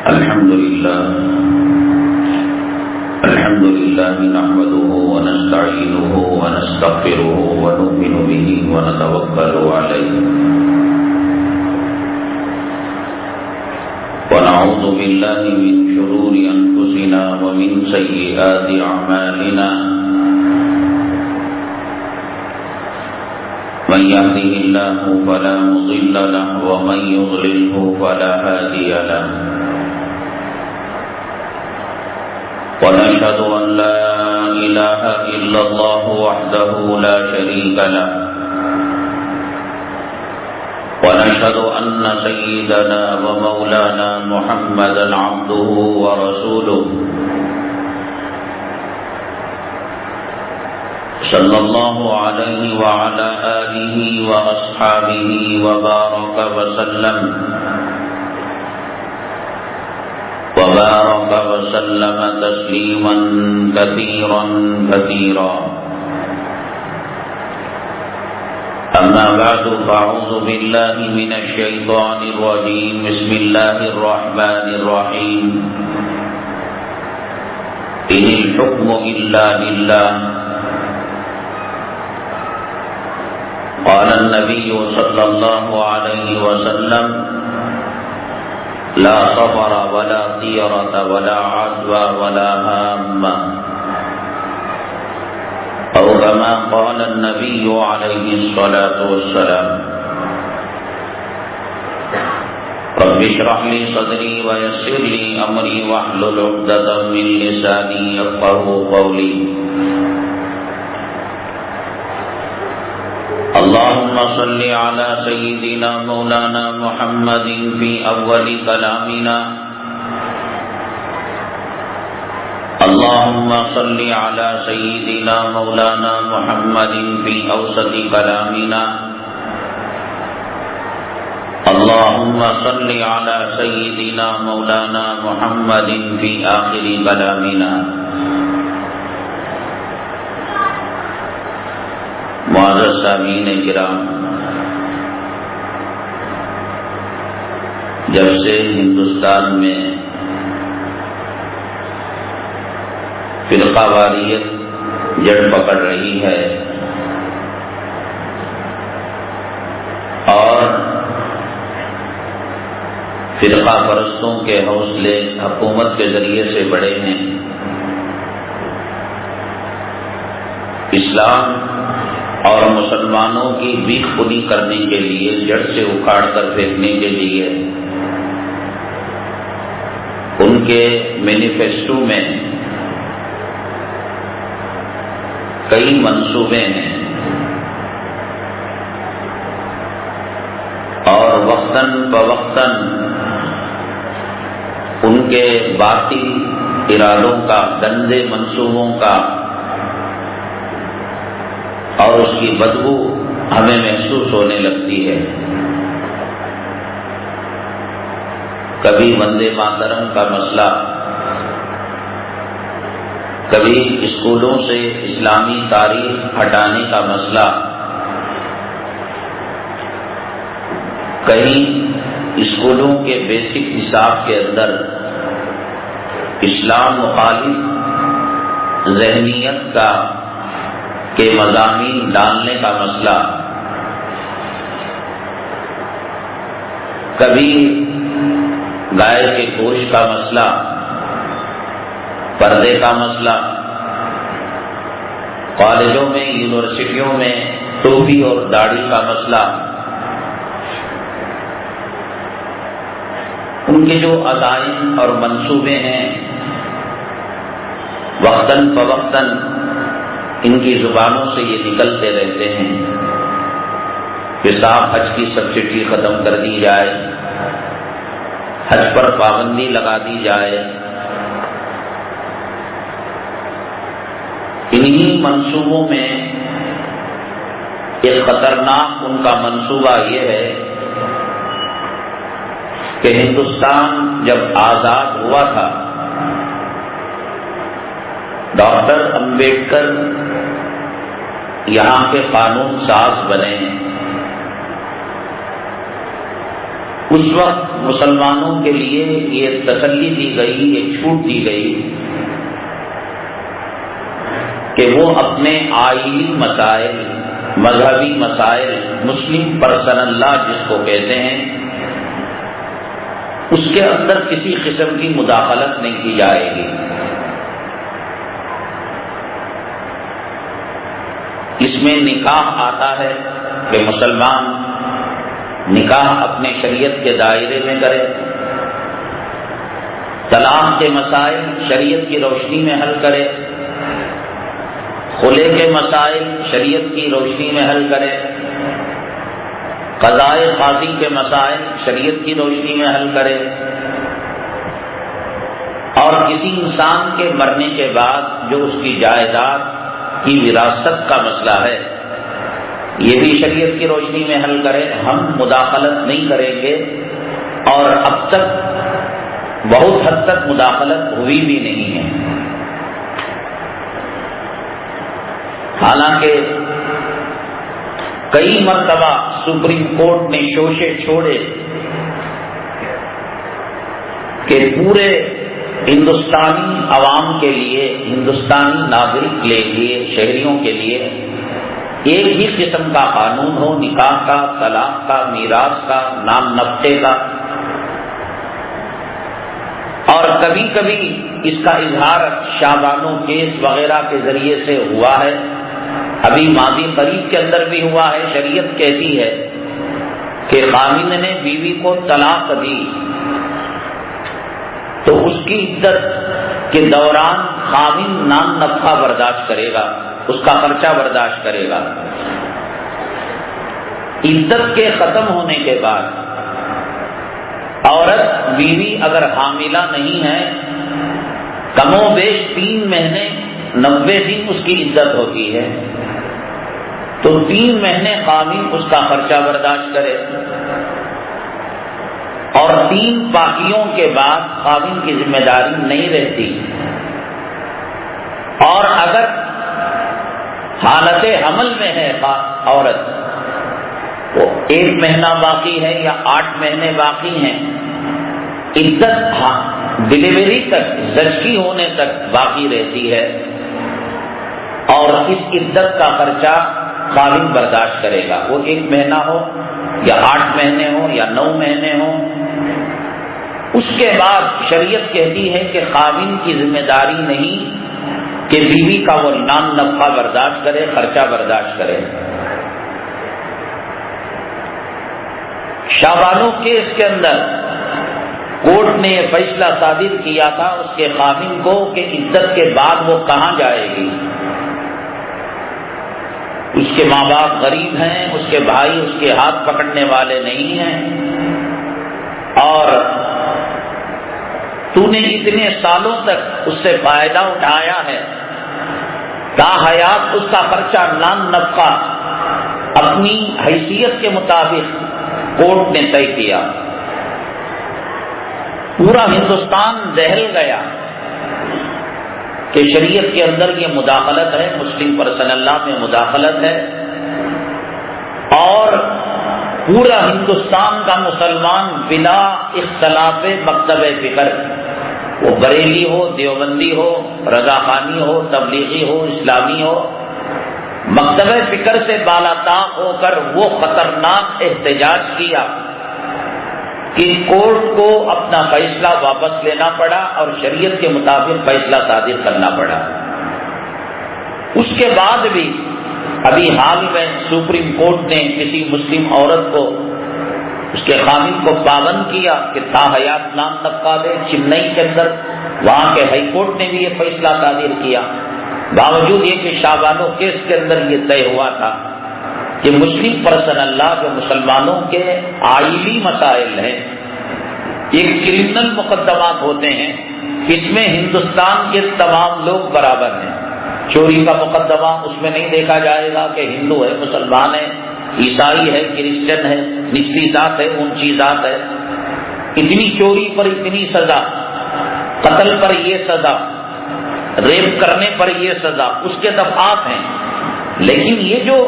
الحمد لله نحمده ونستعينه ونستغفره ونؤمن به ونتوكل عليه ونعوذ بالله من شرور أنفسنا ومن سيئات أعمالنا من يهده الله فلا مضل له ومن يضلله فلا هادي له ونشهد أن لا إله إلا الله وحده لا شريك له ونشهد أن سيدنا ومولانا محمدا عبده ورسوله صلى الله عليه وعلى آله وأصحابه وبارك وسلم تسليما كثيرا أما بعد فأعوذ بالله من الشيطان الرجيم بسم الله الرحمن الرحيم إن الحكم إلا لله قال النبي صلى الله عليه وسلم لا صفر ولا طيرة ولا عدوى ولا هامة أو كما قال النبي عليه الصلاة والسلام رب اشرح لي صدري ويسر لي أمري واحلل عقدة من لساني يفقهوا قولي اللهم صل على سيدنا مولانا محمد في أول كلامنا اللهم صل على سيدنا مولانا محمد في أوسط كلامنا اللهم صل على سيدنا مولانا محمد في آخر كلامنا معزز سامعین کرام، جب سے ہندوستان میں فرقہ واریت جڑ پکڑ رہی ہے اور فرقہ پرستوں کے حوصلے حکومت کے ذریعے سے بڑھے ہیں، اسلام اور مسلمانوں کی بیخ خودی کرنے کے لیے، جڑ سے اکھاڑ کر پھینکنے کے لیے ان کے مینیفیسٹو میں کئی منصوبے ہیں اور وقتاً فوقتاً ان کے باطل ارادوں کا، گندے منصوبوں کا اور اس کی بدبو ہمیں محسوس ہونے لگتی ہے۔ کبھی وندے ماترم کا مسئلہ، کبھی اسکولوں سے اسلامی تاریخ ہٹانے کا مسئلہ، کہیں اسکولوں کے بیسک نصاب کے اندر اسلام مخالف ذہنیت کے مضامین ڈالنے کا مسئلہ، کبھی گائے کے گوشت کا مسئلہ، پردے کا مسئلہ، کالجوں میں یونیورسٹیوں میں ٹوپی اور داڑھی کا مسئلہ، ان کے جو عزائم اور منصوبے ہیں وقتاً فوقتاً ان کی زبانوں سے یہ نکلتے رہتے ہیں کہ صاحب حج کی سبسڈی ختم کر دی جائے، حج پر پابندی لگا دی جائے۔ انہی منصوبوں میں ایک خطرناک ان کا منصوبہ یہ ہے کہ ہندوستان جب آزاد ہوا تھا، ڈاکٹر امبیڈکر یہاں کے قانون ساز بنے، اس وقت مسلمانوں کے لیے یہ تسلی دی گئی، یہ چھوٹ دی گئی کہ وہ اپنے آئلی مسائل، مذہبی مسائل، مسلم پرسنل لا جس کو کہتے ہیں، اس کے اندر کسی قسم کی مداخلت نہیں کی جائے گی۔ اس میں نکاح آتا ہے کہ مسلمان نکاح اپنے شریعت کے دائرے میں کرے، طلاق کے مسائل شریعت کی روشنی میں حل کرے، خلع کے مسائل شریعت کی روشنی میں حل کرے، قضائے قاضی کے مسائل شریعت کی روشنی میں حل کرے، اور کسی انسان کے مرنے کے بعد جو اس کی جائیداد کی وراثت کا مسئلہ ہے یہ بھی شریعت کی روشنی میں حل کرے۔ ہم مداخلت نہیں کریں گے، اور اب تک بہت حد تک مداخلت ہوئی بھی نہیں ہے۔ حالانکہ کئی مرتبہ سپریم کورٹ نے شوشے چھوڑے کہ پورے ہندوستانی عوام کے لیے، ہندوستانی ناگرک کے لیے، شہریوں کے لیے ایک ہی قسم کا قانون ہو، نکاح کا، طلاق کا، میراث کا، نام نفقے کا۔ اور کبھی کبھی اس کا اظہار شابانو کیس وغیرہ کے ذریعے سے ہوا ہے، ابھی ماضی قریب کے اندر بھی ہوا ہے۔ شریعت کہتی ہے کہ خاوند نے بیوی کو طلاق دی تو اس کی عدت کے دوران خاوند نام نفقہ برداشت کرے گا، اس کا خرچہ برداشت کرے گا۔ عدت کے ختم ہونے کے بعد عورت بیوی اگر حاملہ نہیں ہے، کم و بیش 3 مہینے 90 دن اس کی عدت ہوتی ہے، تو 3 مہینے خاوند اس کا خرچہ برداشت کرے، اور 3 پاکیوں کے بعد خاوند کی ذمہ داری نہیں رہتی۔ اور اگر حالت حمل میں ہے عورت، وہ 1 مہینہ باقی ہے یا 8 مہینے باقی ہیں، عدت ڈلیوری تک، زچگی ہونے تک باقی رہتی ہے، اور اس عدت کا خرچہ خاوند برداشت کرے گا، وہ 1 مہینہ ہو یا 8 مہینے ہو یا 9 مہینے ہو۔ اس کے بعد شریعت کہتی ہے کہ خاوند کی ذمہ داری نہیں کہ بیوی کا وہ نام نفقہ برداشت کرے، خرچہ برداشت کرے۔ شابانو کیس کے اندر کورٹ نے یہ فیصلہ صادر کیا تھا اس کے خاوند کو کہ عدت کے بعد وہ کہاں جائے گی۔ اس کے ماں باپ غریب ہیں، اس کے بھائی اس کے ہاتھ پکڑنے والے نہیں ہیں، اور تو نے اتنے سالوں تک اس سے فائدہ اٹھایا ہے، تا حیات اس کا خرچہ نام نفقہ اپنی حیثیت کے مطابق کورٹ نے طے کیا۔ پورا ہندوستان دہل گیا کہ شریعت کے اندر یہ مداخلت ہے، مسلم پرسنل لا میں مداخلت ہے، اور پورا ہندوستان کا مسلمان بلا اختلاف مکتب فکر، وہ بریلی ہو، دیوبندی ہو، رضا خانی ہو، تبلیغی ہو، اسلامی ہو، مکتب فکر سے بالا طاق ہو کر وہ خطرناک احتجاج کیا کہ کورٹ کو اپنا فیصلہ واپس لینا پڑا اور شریعت کے مطابق فیصلہ صادر کرنا پڑا۔ اس کے بعد بھی ابھی حال میں سپریم کورٹ نے کسی مسلم عورت کو، اس کے خاوند کو پابند کیا کہ تا حیات نام نفقہ دے۔ چنئی کے اندر وہاں کے ہائی کورٹ نے بھی یہ فیصلہ صادر کیا، باوجود یہ کہ شابانو کیس کے اندر یہ طے ہوا تھا کہ مسلم پرسنل لا جو مسلمانوں کے آئلی مسائل ہیں، ایک کرمنل مقدمات ہوتے ہیں، اس میں ہندوستان کے تمام لوگ برابر ہیں۔ چوری کا مقدمہ اس میں نہیں دیکھا جائے گا کہ ہندو ہے، مسلمان ہے، عیسائی ہے، کرسچن ہے، نچلی ذات ہے، اونچی ذات ہے۔ اتنی چوری پر اتنی سزا، قتل پر یہ سزا، ریپ کرنے پر یہ سزا، اس کے دفعات ہیں۔ لیکن یہ جو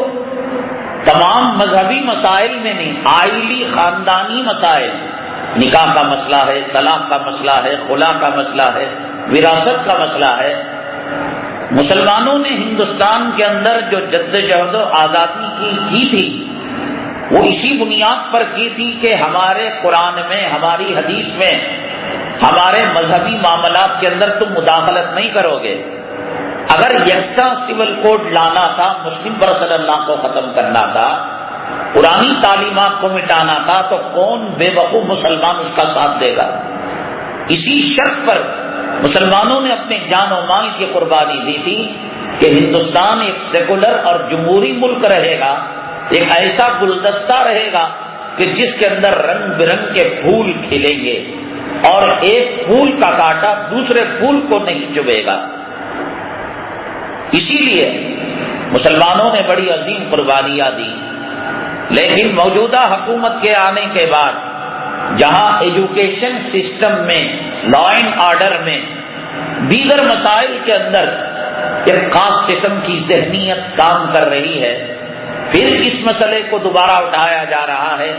تمام مذہبی مسائل میں نہیں، آئلی خاندانی مسائل، نکاح کا مسئلہ ہے، طلاق کا مسئلہ ہے، خلا کا مسئلہ ہے، وراثت کا مسئلہ ہے۔ مسلمانوں نے ہندوستان کے اندر جو جدوجہد و آزادی کی تھی وہ اسی بنیاد پر کی تھی کہ ہمارے قرآن میں، ہماری حدیث میں، ہمارے مذہبی معاملات کے اندر تم مداخلت نہیں کرو گے۔ اگر یکساں سول کوڈ لانا تھا، مسلم پرسنل لا کو ختم کرنا تھا، پرانی تعلیمات کو مٹانا تھا، تو کون بے وقوف مسلمان اس کا ساتھ دے گا؟ اسی شرط پر مسلمانوں نے اپنے جان و مال کی قربانی دی تھی کہ ہندوستان ایک سیکولر اور جمہوری ملک رہے گا، ایک ایسا گلدستہ رہے گا کہ جس کے اندر رنگ برنگ کے پھول کھلیں گے اور ایک پھول کا کانٹا دوسرے پھول کو نہیں چبھے گا۔ اسی لیے مسلمانوں نے بڑی عظیم قربانیاں دی، لیکن موجودہ حکومت کے آنے کے بعد جہاں ایجوکیشن سسٹم میں، لا اینڈ آرڈر میں، دیگر مسائل کے اندر ایک خاص قسم کی ذہنیت کام کر رہی ہے، پھر اس مسئلے کو دوبارہ اٹھایا جا رہا ہے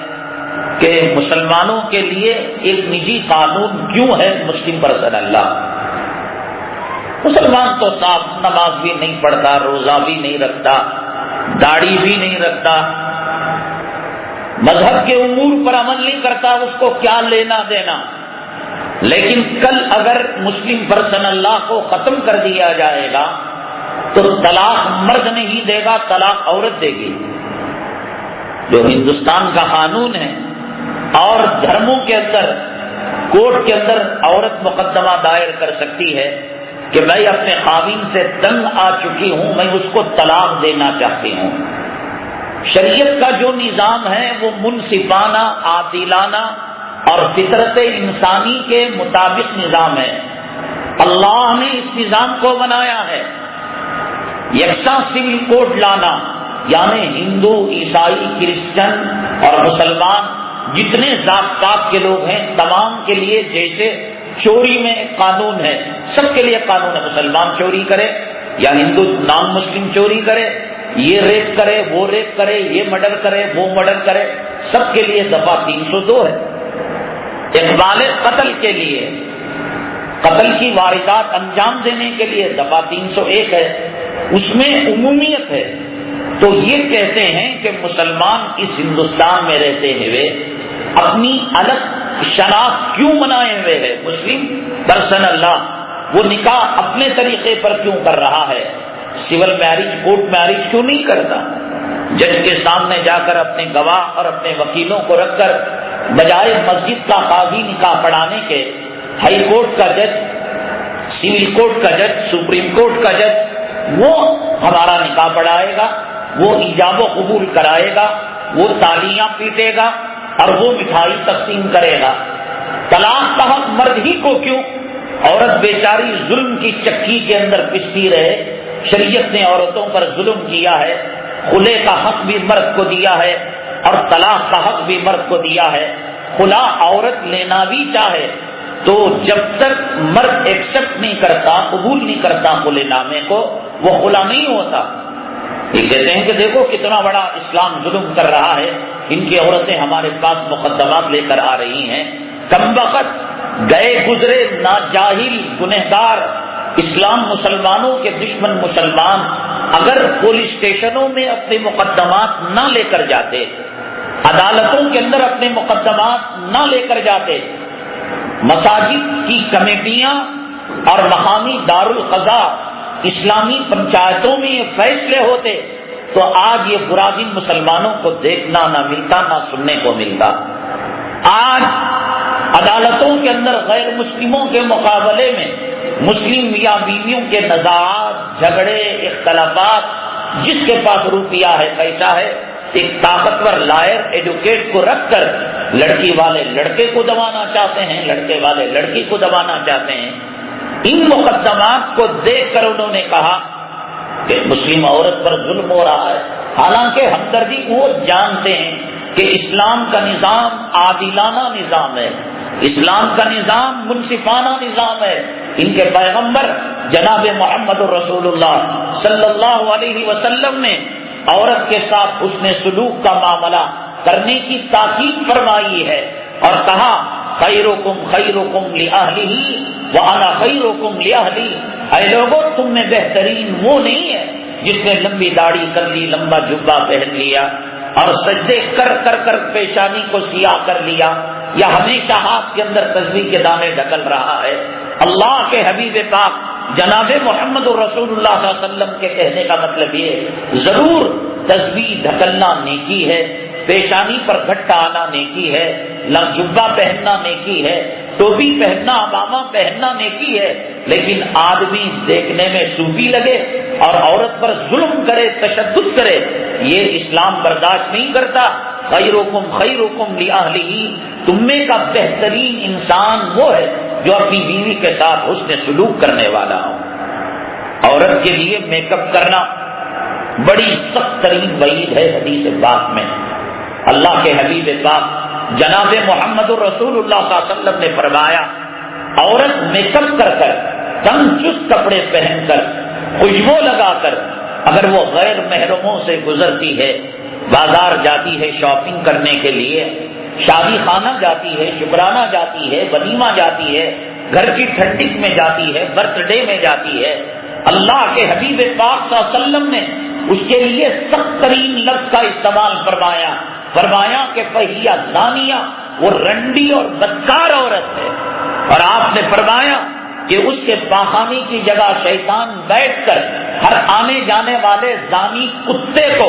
کہ مسلمانوں کے لیے ایک نجی قانون کیوں ہے مسلم پرسنل لا۔ مسلمان تو صاف نماز بھی نہیں پڑھتا، روزہ بھی نہیں رکھتا، داڑھی بھی نہیں رکھتا، مذہب کے امور پر عمل نہیں کرتا، اس کو کیا لینا دینا۔ لیکن کل اگر مسلم پرسنل لا کو ختم کر دیا جائے گا تو طلاق مرد نہیں دے گا، طلاق عورت دے گی، جو ہندوستان کا قانون ہے۔ اور دھرموں کے اندر، کورٹ کے اندر عورت مقدمہ دائر کر سکتی ہے کہ میں اپنے خاوند سے تنگ آ چکی ہوں، میں اس کو طلاق دینا چاہتی ہوں۔ شریعت کا جو نظام ہے وہ منصفانہ، عادلانہ اور فطرت انسانی کے مطابق نظام ہے۔ اللہ نے اس نظام کو بنایا ہے۔ یکساں سول کوڈ لانا یعنی ہندو، عیسائی، کرسچن اور مسلمان جتنے ذات پات کے لوگ ہیں تمام کے لیے، جیسے چوری میں ایک قانون ہے، سب کے لیے قانون ہے، مسلمان چوری کرے یا ہندو نان مسلم چوری کرے، یہ ریپ کرے، وہ ریپ کرے، یہ مرڈر کرے، وہ مرڈر کرے، سب کے لیے دفعہ 302 ہے۔ اقبال قتل کے لیے، قتل کی واردات انجام دینے کے لیے دفعہ 301 ہے، اس میں عمومیت ہے۔ تو یہ کہتے ہیں کہ مسلمان اس ہندوستان میں رہتے ہوئے اپنی الگ شناخت کیوں بنائے ہوئے ہے؟ مسلم پرسنل لا وہ نکاح اپنے طریقے پر کیوں کر رہا ہے؟ سول میرج، کورٹ میرج کیوں نہیں کرتا؟ جج کے سامنے جا کر اپنے گواہ اور اپنے وکیلوں کو رکھ کر بجائے مسجد کا قاضی نکاح پڑھانے کے ہائی کورٹ کا جج، سول کورٹ کا جج، سپریم کورٹ کا جج وہ ہمارا نکاح پڑھائے گا، وہ ایجاب و قبول کرائے گا، وہ تالیاں پیٹے گا اور وہ مٹھائی تقسیم کرے گا۔ طلاق کا حق مرد ہی کو کیوں؟ عورت بیچاری ظلم کی چکی کے اندر پستی رہے۔ شریعت نے عورتوں پر ظلم کیا ہے، خلع کا حق بھی مرد کو دیا ہے اور طلاق کا حق بھی مرد کو دیا ہے۔ خلا عورت لینا بھی چاہے تو جب تک مرد ایکسپٹ نہیں کرتا، قبول نہیں کرتا خلع نامے کو، وہ خلا نہیں ہوتا۔ یہ کہتے ہیں کہ دیکھو کتنا بڑا اسلام ظلم کر رہا ہے، ان کی عورتیں ہمارے پاس مقدمات لے کر آ رہی ہیں۔ کمبخت گئے گزرے ناجاہل گنہگار اسلام مسلمانوں کے دشمن مسلمان اگر پولیس اسٹیشنوں میں اپنے مقدمات نہ لے کر جاتے، عدالتوں کے اندر اپنے مقدمات نہ لے کر جاتے، مساجد کی کمیٹیاں اور مقامی دارالقضاء اسلامی پنچایتوں میں یہ فیصلے ہوتے تو آج یہ برا دن مسلمانوں کو دیکھنا نہ ملتا، نہ سننے کو ملتا۔ آج عدالتوں کے اندر غیر مسلموں کے مقابلے میں مسلم میاں بیویوں کے نزاعات، جھگڑے، اختلافات، جس کے پاس روپیہ ہے، پیسہ ہے، ایک طاقتور لائر ایڈوکیٹ کو رکھ کر لڑکی والے لڑکے کو دبانا چاہتے ہیں، لڑکے والے لڑکی کو دبانا چاہتے ہیں۔ ان مقدمات کو دیکھ کر انہوں نے کہا کہ مسلم عورت پر ظلم ہو رہا ہے، حالانکہ ہمدردی وہ جانتے ہیں کہ اسلام کا نظام عادلانہ نظام ہے، اسلام کا نظام منصفانہ نظام ہے۔ ان کے پیغمبر جناب محمد رسول اللہ صلی اللہ علیہ وسلم نے عورت کے ساتھ حسن سلوک کا معاملہ کرنے کی تاکید فرمائی ہے اور کہا خیرکم خیرکم لأہلہ وأنا خیرکم لأہلی. اے لوگوں تم میں بہترین وہ نہیں ہے جس نے لمبی داڑھی کر لی, لمبا جبہ پہن لیا اور سجدے کر کر کر پیشانی کو سیاہ کر لیا, یا ہمیشہ ہاتھ کے اندر تسبیح کے دانے ڈھکل رہا ہے. اللہ کے حبیب پاک جناب محمد رسول اللہ صلی اللہ علیہ وسلم کے کہنے کا مطلب یہ ضرور تسبیح ڈھکلنا نیکی ہے, پیشانی پر گھٹا آنا نیکی ہے, جبہ پہننا نیکی ہے, ٹوپی پہننا, عمامہ پہننا نیکی ہے, لیکن آدمی دیکھنے میں صوفی لگے اور عورت پر ظلم کرے, تشدد کرے, یہ اسلام برداشت نہیں کرتا. خیرکم خیرکم لأہلہ, تم میں کا بہترین انسان وہ ہے جو اپنی بیوی کے ساتھ حسن سلوک کرنے والا ہو. عورت کے لیے میک اپ کرنا بڑی سخت ترین وعید ہے حدیث پاک میں. اللہ کے حبیب پاک جناب محمد رسول اللہ صلی اللہ علیہ وسلم نے فرمایا عورت میک اپ کر کر, تنگ چست کپڑے پہن کر, خوشبو لگا کر اگر وہ غیر محرموں سے گزرتی ہے, بازار جاتی ہے شاپنگ کرنے کے لیے, شادی خانہ جاتی ہے, شکرانہ جاتی ہے, ولیمہ جاتی ہے, گھر کی ٹھنڈک میں جاتی ہے, برتھ ڈے میں جاتی ہے, اللہ کے حبیب پاک صلی اللہ علیہ وسلم نے اس کے لیے سخت ترین لفظ کا استعمال فرمایا کہ فہیہ زانیہ, وہ رنڈی اور بدکار عورت ہے. اور آپ نے فرمایا کہ اس کے پاخانے کی جگہ شیطان بیٹھ کر ہر آنے جانے والے زانی کتے کو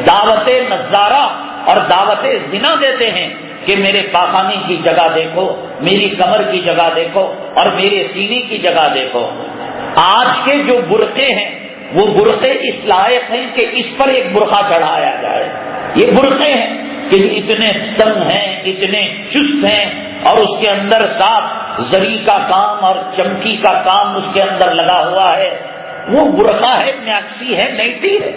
دعوت نظارہ اور دعوت زنا دیتے ہیں کہ میرے پاخانے کی جگہ دیکھو, میری کمر کی جگہ دیکھو اور میرے سینے کی جگہ دیکھو. آج کے جو برقعے ہیں وہ برقعے اس لائق ہیں کہ اس پر ایک برقع چڑھایا جائے. یہ برقعے ہیں کہ اتنے تنگ ہیں, اتنے چست ہیں, اور اس کے اندر صاف زری کا کام اور چمکی کا کام اس کے اندر لگا ہوا ہے. وہ برقع ہے, میکسی ہے, نیٹی ہے.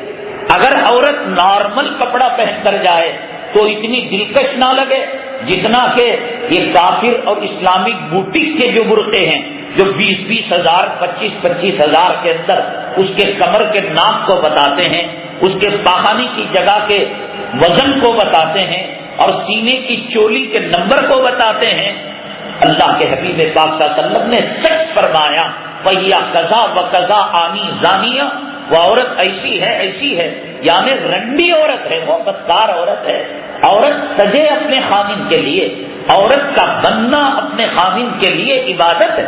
اگر عورت نارمل کپڑا پہن کر جائے تو اتنی دلکش نہ لگے جتنا کہ یہ کافر اور اسلامک بوٹیک کے جو برقعے ہیں جو 20-20 ہزار 25-25 ہزار کے اندر اس کے کمر کے ناپ کو بتاتے ہیں, اس کے پاخانے کی جگہ کے وزن کو بتاتے ہیں اور سینے کی چولی کے نمبر کو بتاتے ہیں. اللہ کے حبیب پاک صلی اللہ علیہ وسلم نے سچ فرمایا فہیہ کذا و کذا آنی زانیہ, وہ عورت ایسی ہے یعنی رنڈی عورت ہے, وہ بدکار عورت ہے. عورت سجے اپنے خامن کے لیے, عورت کا بننا اپنے خامن کے لیے عبادت ہے.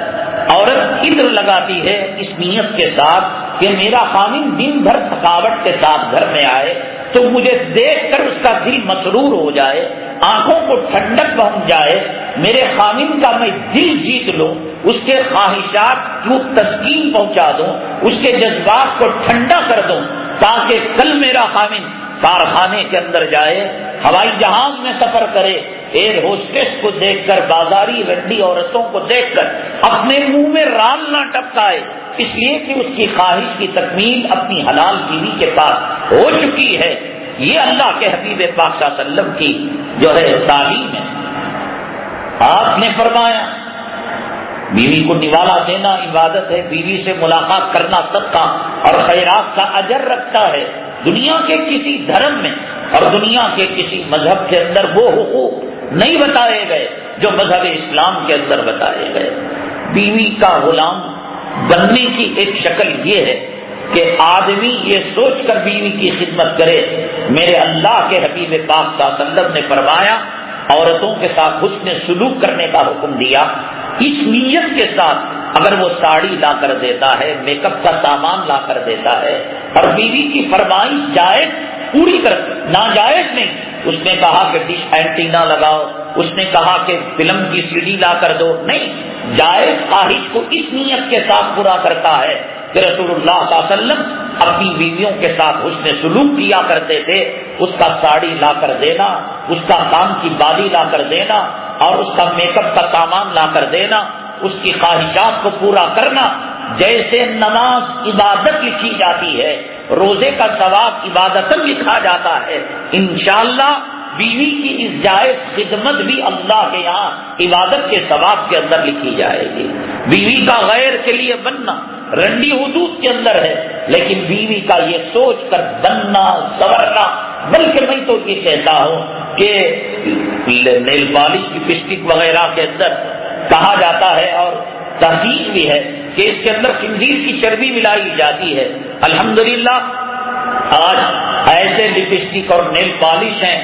عورت عطر لگاتی ہے اس نیت کے ساتھ کہ میرا خامن دن بھر تھکاوٹ کے ساتھ گھر میں آئے تو مجھے دیکھ کر اس کا دل مسرور ہو جائے, آنکھوں کو ٹھنڈک پہنچ جائے, میرے خامن کا میں دل جیت لوں, اس کے خواہشات کو تسکین پہنچا دوں, اس کے جذبات کو ٹھنڈا کر دوں, تاکہ کل میرا خامن کارخانے کے اندر جائے, ہوائی جہاز میں سفر کرے, ایئر ہوسٹس کو دیکھ کر, بازاری رنڈی عورتوں کو دیکھ کر اپنے منہ میں رال نہ ٹپکائے, اس لیے کہ اس کی خواہش کی تکمیل اپنی حلال بیوی کے پاس ہو چکی ہے. یہ اللہ کے حبیب پاک صلی اللہ علیہ وسلم کی جو ہے تعلیم ہے. آپ نے فرمایا بیوی کو نوالا دینا عبادت ہے, بیوی سے ملاقات کرنا صدقہ اور خیرات کا اجر رکھتا ہے. دنیا کے کسی دھرم میں اور دنیا کے کسی مذہب کے اندر وہ حقوق نہیں بتائے گئے جو مذہب اسلام کے اندر بتائے گئے. بیوی کا غلام بننے کی ایک شکل یہ ہے کہ آدمی یہ سوچ کر بیوی کی خدمت کرے. میرے اللہ کے حبیب پاک صلی اللہ علیہ وسلم نے فرمایا عورتوں کے ساتھ حسن سلوک کرنے کا حکم دیا, اس نیت کے ساتھ اگر وہ ساڑی لا کر دیتا ہے, میک اپ کا سامان لا کر دیتا ہے اور بیوی کی فرمائش جائز پوری کر, ناجائز نہیں. اس نے کہا کہ ڈش اینٹینا لگاؤ, اس نے کہا کہ فلم کی سی ڈی لا کر دو, نہیں, جائز خواہش کو اس نیت کے ساتھ پورا کرتا ہے کہ رسول اللہ صلی اللہ علیہ وسلم اپنی بیویوں کے ساتھ حسن سلوک کیا کرتے تھے. اس کا ساڑی لا کر دینا, اس کا کام کی بالی لا کر دینا اور اس کا میک اپ کا سامان لا کر دینا, اس کی خواہشات کو پورا کرنا. جیسے نماز عبادت لکھی جاتی ہے, روزے کا ثواب عبادت لکھا جاتا ہے, انشاءاللہ بیوی کی اس جائز خدمت بھی اللہ کے یہاں عبادت کے ثواب کے اندر لکھی جائے گی. بیوی کا غیر کے لیے بننا رنڈی حدود کے اندر ہے, لیکن بیوی کا یہ سوچ کر بننا سنورنا, بلکہ میں تو یہ کہتا ہوں کہ نیل پالش کی لپسٹک وغیرہ کے اندر کہا جاتا ہے اور تحقیق بھی ہے کہ اس کے اندر خنزیر کی چربی ملائی جاتی ہے. الحمدللہ آج ایسے لپسٹک اور نیل پالش ہیں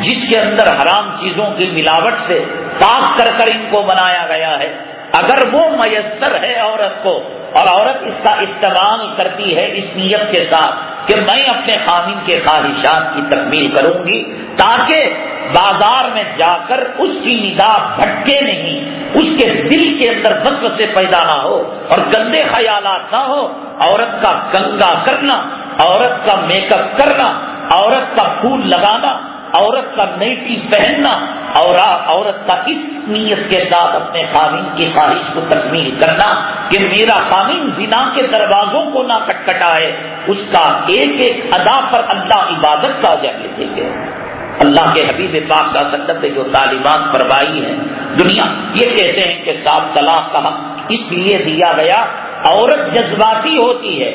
جس کے اندر حرام چیزوں کی ملاوٹ سے پاک کر کر ان کو بنایا گیا ہے. اگر وہ میسر ہے عورت کو اور عورت اس کا استعمال کرتی ہے اس نیت کے ساتھ کہ میں اپنے خامن کے خواہشات کی تکمیل کروں گی تاکہ بازار میں جا کر اس کی نگاہ بھٹکے نہیں، اس کے دل کے اندر وسوسے پیدا نہ ہو اور گندے خیالات نہ ہو، عورت کا کنگا کرنا، عورت کا میک اپ کرنا، عورت کا پھول لگانا، عورت کا نئیٹی پہننا اور عورت کا اس نیت کے ساتھ اپنے خامن کی خواہش کو تکمیل کرنا کہ میرا خامن زنا کے دروازوں کو نہ کٹکھٹائے، اس کا ایک ایک ادا پر اللہ عبادت کا اجر لکھیں گے. اللہ کے حبیب پاک کا سنت نے جو تعلیمات فرمائی ہیں، دنیا یہ کہتے ہیں کہ 7 طلاق کا حق اس لیے دیا گیا، عورت جذباتی ہوتی ہے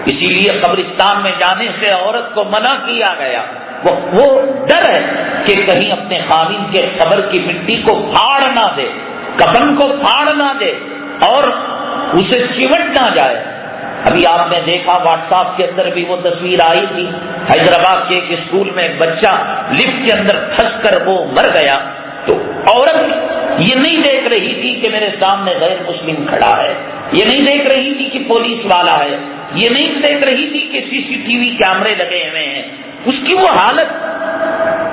اسی لیے قبرستان میں جانے سے عورت کو منع کیا گیا. وہ ڈر ہے کہ کہیں اپنے خامن کے قبر کی مٹی کو پھاڑ نہ دے، کفن کو پھاڑ نہ دے اور اسے چمٹ نہ جائے. ابھی آپ نے دیکھا واٹس ایپ کے اندر بھی وہ تصویر آئی تھی، حیدرآباد کے ایک اسکول میں ایک بچہ لفٹ کے اندر پھنس کر وہ مر گیا. تو عورت یہ نہیں دیکھ رہی تھی کہ میرے سامنے غیر مسلم کھڑا ہے، یہ نہیں دیکھ رہی تھی کہ پولیس والا ہے، یہ نہیں دیکھ رہی تھی کہ CCTV کیمرے لگے ہوئے ہیں. اس کی وہ حالت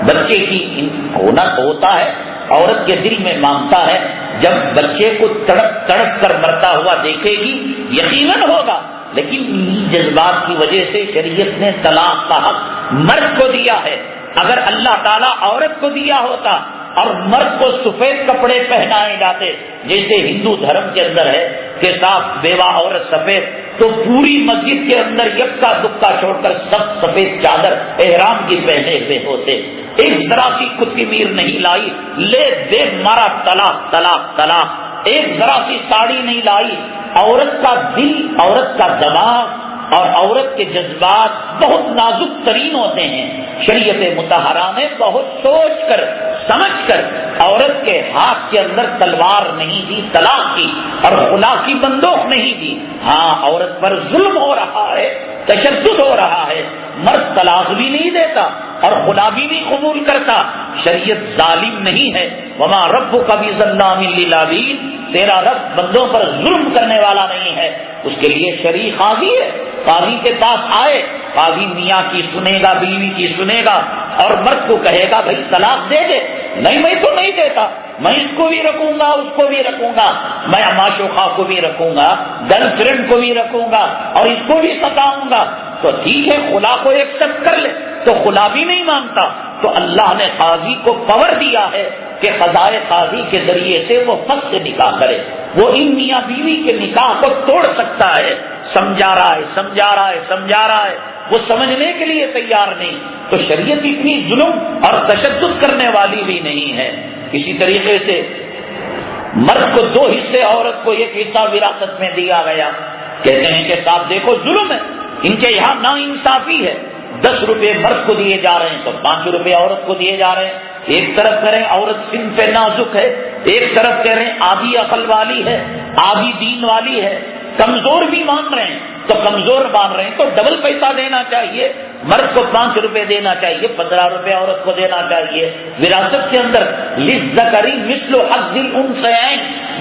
بچے کی ہوتا ہے، عورت کے دل میں مانگتا ہے جب بچے کو تڑپ تڑپ کر مرتا ہوا دیکھے گی یقیناً ہوگا. لیکن جذبات کی وجہ سے شریعت نے طلاق کا حق مرد کو دیا ہے. اگر اللہ تعالیٰ عورت کو دیا ہوتا اور مرد کو سفید کپڑے پہنائے جاتے جیسے ہندو دھرم کے اندر ہے کہ صاف بیوہ عورت سفید، تو پوری مسجد کے اندر یکا دکا چھوڑ کر سب سفید چادر احرام کی پہنے ہوئے ہوتے. ایک ذرا سی قطمیر نہیں لائی، لے دے مارا طلاق طلاق طلاق. ایک ذرا سی ساڑی نہیں لائی. عورت کا دل، عورت کا دماغ اور عورت کے جذبات بہت نازک ترین ہوتے ہیں. شریعت مطہرہ نے بہت سوچ کر سمجھ کر عورت کے ہاتھ کے اندر تلوار نہیں دی طلاق کی اور خلا کی بندوق نہیں دی. ہاں عورت پر ظلم ہو رہا ہے، تشدد ہو رہا ہے، مرد طلاق بھی نہیں دیتا اور خلا بھی نہیں قبول کرتا. شریعت ظالم نہیں ہے. وما ربک بظلام للعبید، تیرا رب بندوں پر ظلم کرنے والا نہیں ہے. اس کے لیے شرعی قاضی ہے، قاضی کے پاس آئے، قاضی میاں کی سنے گا، بیوی کی سنے گا اور مرد کو کہے گا بھائی طلاق دے دے. نہیں میں تو نہیں دیتا، میں اس کو بھی رکھوں گا، اس کو بھی رکھوں گا، میں معشوقہ کو بھی رکھوں گا، گرل فرینڈ کو بھی رکھوں گا اور اس کو بھی ستاؤں گا. تو ٹھیک ہے خلا کو ایکسپٹ کر لے. تو خلا بھی نہیں مانگتا تو اللہ نے قاضی کو پاور دیا ہے کہ قضائے قاضی کے ذریعے سے وہ فسخ نکاح کرے. وہ ان میاں بیوی کے نکاح کو توڑ سکتا ہے. سمجھا رہا ہے سمجھا رہا ہے سمجھا رہا ہے، وہ سمجھنے کے لیے تیار نہیں. تو شریعت اتنی ظلم اور تشدد کرنے والی بھی نہیں ہے. اسی طریقے سے مرد کو 2 حصے، عورت کو 1 حصہ وراثت میں دیا گیا. کہتے ہیں کہ صاحب دیکھو ظلم ہے، ان کے یہاں نا انصافی ہے. 10 روپے مرد کو دیے جا رہے ہیں تو 5 روپے عورت کو دیے جا رہے ہیں. ایک طرف کہہ رہے ہیں عورت صنف پہ نازک ہے، ایک طرف کہہ رہے ہیں آدھی عقل والی ہے، آدھی دین والی ہے. کمزور بھی مان رہے ہیں تو کمزور مان رہے ہیں تو ڈبل پیسہ دینا چاہیے. مرد کو 5 روپے دینا چاہیے، 15 روپے عورت کو دینا چاہیے. وراثت کے اندر للذکر مثل حظ الانثیین،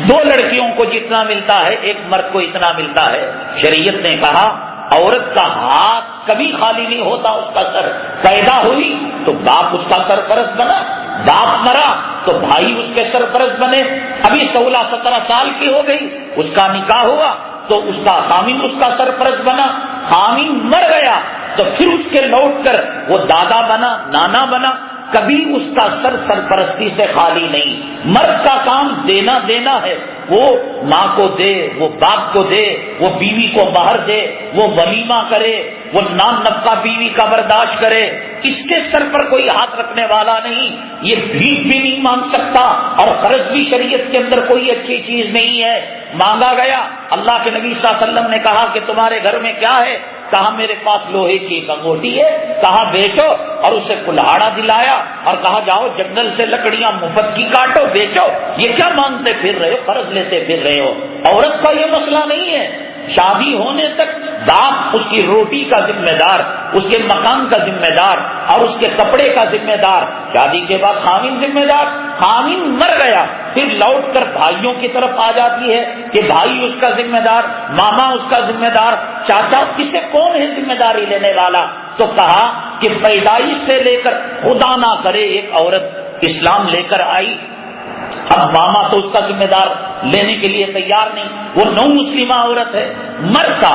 2 لڑکیوں کو جتنا ملتا ہے ایک مرد کو اتنا ملتا ہے. شریعت نے کہا عورت کا ہاتھ کبھی خالی نہیں ہوتا، اس کا سر. پیدا ہوئی تو باپ اس کا سرپرست بنا، باپ مرا تو بھائی اس کے سرپرست بنے. ابھی 16-17 سال کی ہو گئی، اس کا نکاح ہوا تو اس کا خامن اس کا سرپرست بنا. خامن مر گیا تو پھر اس کے لوٹ کر وہ دادا بنا، نانا بنا. کبھی اس کا سرپرستی سے خالی نہیں. مرد کا کام دینا دینا ہے. وہ ماں کو دے، وہ باپ کو دے، وہ بیوی کو مہر دے، وہ ولیمہ کرے، وہ نان نفقہ بیوی کا برداشت کرے. اس کے سر پر کوئی ہاتھ رکھنے والا نہیں. یہ بھیک بھی نہیں مانگ سکتا اور قرض بھی شریعت کے اندر کوئی اچھی چیز نہیں ہے. مانگا گیا، اللہ کے نبی صلی اللہ علیہ وسلم نے کہا کہ تمہارے گھر میں کیا ہے؟ کہا میرے پاس لوہے کی ایک انگوٹھی ہے، کہا بیچو، اور اسے کلہاڑا دلایا اور کہا جاؤ جنگل سے لکڑیاں مفت کی کاٹو بیچو۔ یہ کیا مانگتے پھر رہے ہو، قرض لیتے پھر رہے ہو؟ عورت کا یہ مسئلہ نہیں ہے، شادی ہونے تک باپ اس کی روٹی کا ذمہ دار، اس کے مکان کا ذمہ دار اور اس کے کپڑے کا ذمہ دار، شادی کے بعد خاوند ذمہ دار۔ خاوند مر گیا پھر لوٹ کر بھائیوں کی طرف آ جاتی ہے کہ بھائی اس کا ذمہ دار، ماما اس کا ذمہ دار، چاچا، کسے کون ہے ذمہ داری لینے والا؟ تو کہا کہ پیدائش سے لے کر خدا نہ کرے ایک عورت اسلام لے کر آئی، اب ماما تو اس کا ذمہ دار لینے کے لیے تیار نہیں، وہ نو مسلمہ عورت ہے، مر کا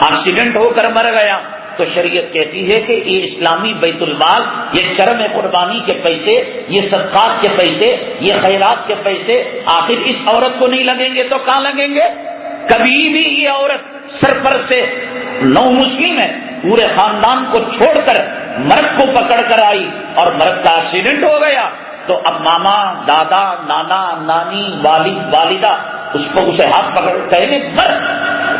ایکسیڈنٹ ہو کر مر گیا، تو شریعت کہتی ہے کہ یہ اسلامی بیت المال، یہ شرم قربانی کے پیسے، یہ صدقات کے پیسے، یہ خیرات کے پیسے آخر اس عورت کو نہیں لگیں گے تو کہاں لگیں گے؟ کبھی بھی یہ عورت سرپر سے نو مسلم ہے، پورے خاندان کو چھوڑ کر مرد کو پکڑ کر آئی اور مرد کا ایکسیڈنٹ ہو گیا، تو اب ماما، دادا، نانا، نانی، والد، والدہ اسے ہاتھ پکڑ کہنے مر،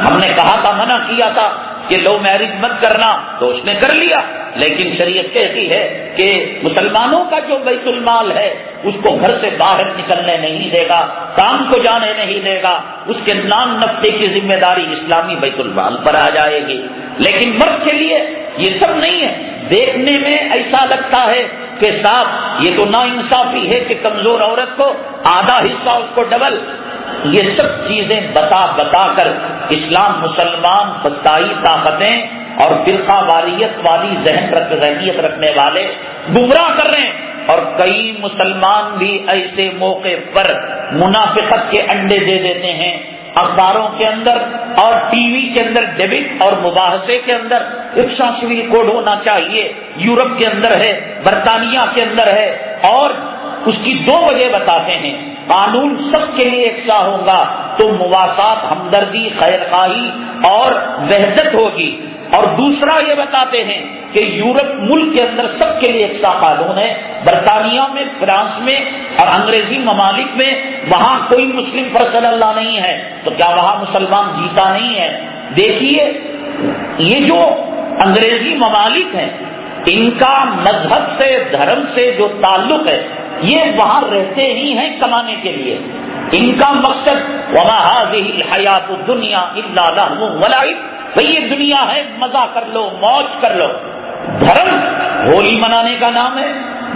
ہم نے کہا تھا، منع کیا تھا کہ لو میرج مت کرنا، تو اس نے کر لیا، لیکن شریعت کہتی ہے کہ مسلمانوں کا جو بیت المال ہے اس کو گھر سے باہر نکلنے نہیں دے گا، کام کو جانے نہیں دے گا، اس کے نان نفقے کی ذمہ داری اسلامی بیت المال پر آ جائے گی۔ لیکن مرد کے لیے یہ سب نہیں ہے۔ دیکھنے میں ایسا لگتا ہے کہ صاحب یہ تو نا انصافی ہے کہ کمزور عورت کو آدھا حصہ، اس کو ڈبل، یہ سب چیزیں بتا کر اسلام مسلمان فتائی طاقتیں اور فرقہ واریت والی ذہنیت رکھنے والے گمراہ کر رہے ہیں، اور کئی مسلمان بھی ایسے موقع پر منافقت کے انڈے دے دیتے ہیں، اخباروں کے اندر اور ٹی وی کے اندر ڈیبٹ اور مباحثے کے اندر رکشا سول کوڈ ہونا چاہیے، یورپ کے اندر ہے، برطانیہ کے اندر ہے، اور اس کی دو وجہ بتاتے ہیں، قانون سب کے لیے یکساں ہوگا تو مواسات، ہمدردی، خیرخواہی اور وحدت ہوگی، اور دوسرا یہ بتاتے ہیں کہ یورپ ملک کے اندر سب کے لیے یکساں قانون ہے، برطانیہ میں، فرانس میں اور انگریزی ممالک میں وہاں کوئی مسلم فرض اللہ نہیں ہے، تو کیا وہاں مسلمان جیتا نہیں ہے؟ دیکھیے یہ جو انگریزی ممالک ہیں ان کا مذہب سے، دھرم سے جو تعلق ہے، یہ وہاں رہتے ہی ہیں کمانے کے لیے، ان کا مقصد وما هذه الحیات الدنیا الا لهو ولعب، بھئی یہ دنیا ہے، مزہ کر لو، موج کر لو۔ دھرم ہولی منانے کا نام ہے،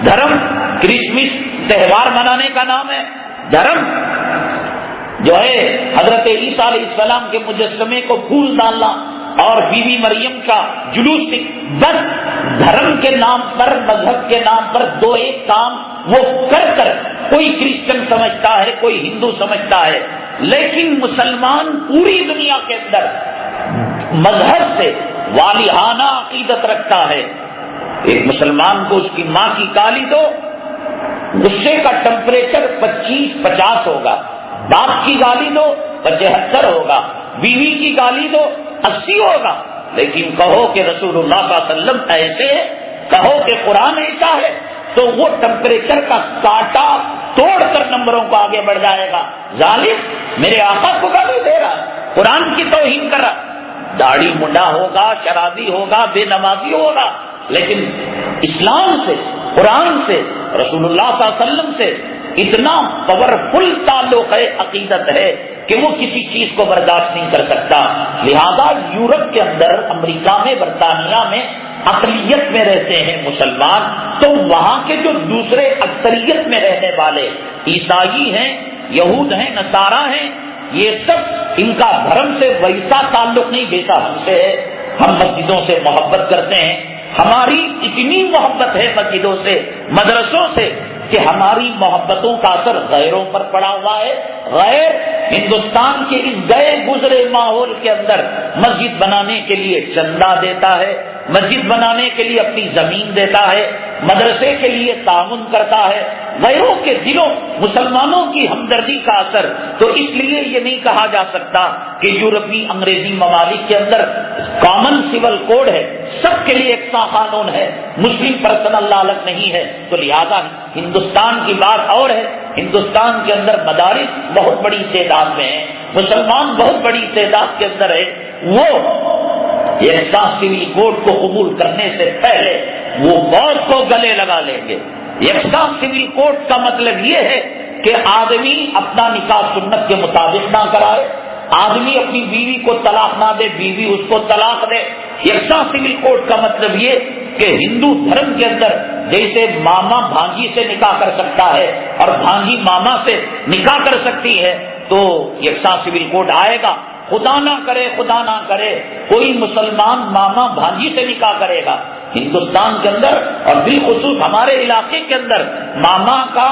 دھرم کرسمس تہوار منانے کا نام ہے، دھرم جو ہے حضرت عیسیٰ علیہ السلام کے مجسمے کو پھول ڈالنا اور بی بی مریم کا جلوس، بس دھرم کے نام پر، مذہب کے نام پر دو ایک کام وہ کر کوئی کرسچن سمجھتا ہے، کوئی ہندو سمجھتا ہے، لیکن مسلمان پوری دنیا کے اندر مذہب سے والہانہ عقیدت رکھتا ہے۔ ایک مسلمان کو اس کی ماں کی گالی دو، غصے کا ٹمپریچر 25-50 ہوگا، باپ کی گالی دو 75 ہوگا، بیوی کی گالی دو 80 ہوگا، لیکن کہو کہ رسول اللہ صلی اللہ علیہ وسلم ایسے ہے، کہو کہ قرآن ایسا ہے، تو وہ ٹمپریچر کا کاٹا توڑ کر نمبروں کو آگے بڑھ جائے گا۔ ظالم میرے آقا کو گالی دے رہا، قرآن کی توہین کر رہا، داڑھی منڈا ہوگا، شرابی ہوگا، بے نمازی ہوگا، لیکن اسلام سے، قرآن سے، رسول اللہ صلی اللہ علیہ وسلم سے اتنا پاورفل تعلق ہے، عقیدت ہے کہ وہ کسی چیز کو برداشت نہیں کر سکتا۔ لہذا یورپ کے اندر، امریکہ میں، برطانیہ میں اقلیت میں رہتے ہیں مسلمان، تو وہاں کے جو دوسرے اکثریت میں رہنے والے عیسائی ہیں، یہود ہیں، نصارہ ہیں، یہ سب ان کا دھرم سے ویسا تعلق نہیں دیتا ہم سے ہے۔ ہم مسجدوں سے محبت کرتے ہیں، ہماری اتنی محبت ہے مسجدوں سے، مدرسوں سے، کہ ہماری محبتوں کا اثر غیروں پر پڑا ہوا ہے۔ غیر ہندوستان کے اس گئے گزرے ماحول کے اندر مسجد بنانے کے لیے چندہ دیتا ہے، مسجد بنانے کے لیے اپنی زمین دیتا ہے، مدرسے کے لیے تعاون کرتا ہے، غیروں کے دلوں مسلمانوں کی ہمدردی کا اثر۔ تو اس لیے یہ نہیں کہا جا سکتا کہ یورپی انگریزی ممالک کے اندر کامن سول کوڈ ہے، سب کے لیے یکساں قانون ہے، مسلم پرسنل لا الگ نہیں ہے۔ تو لہذا ہندوستان کی بات اور ہے، ہندوستان کے اندر مدارس بہت بڑی تعداد میں ہیں، مسلمان بہت بڑی تعداد کے اندر ہے، وہ یکساں سول کوڈ کو قبول کرنے سے پہلے وہ موت کو گلے لگا لیں گے۔ یکساں سول کوڈ کا مطلب یہ ہے کہ آدمی اپنا نکاح سنت کے مطابق نہ کرائے، آدمی اپنی بیوی کو طلاق نہ دے، بیوی اس کو طلاق دے۔ یکساں سول کوڈ کا مطلب یہ کہ ہندو دھرم کے اندر جیسے ماما بھانجی سے نکاح کر سکتا ہے اور بھانجی ماما سے نکاح کر سکتی ہے، تو یکساں سول کوڈ آئے گا۔ خدا نہ کرے کوئی مسلمان ماما بھانجی سے نکاح کرے گا۔ ہندوستان کے اندر اور بالخصوص ہمارے علاقے کے اندر ماما کا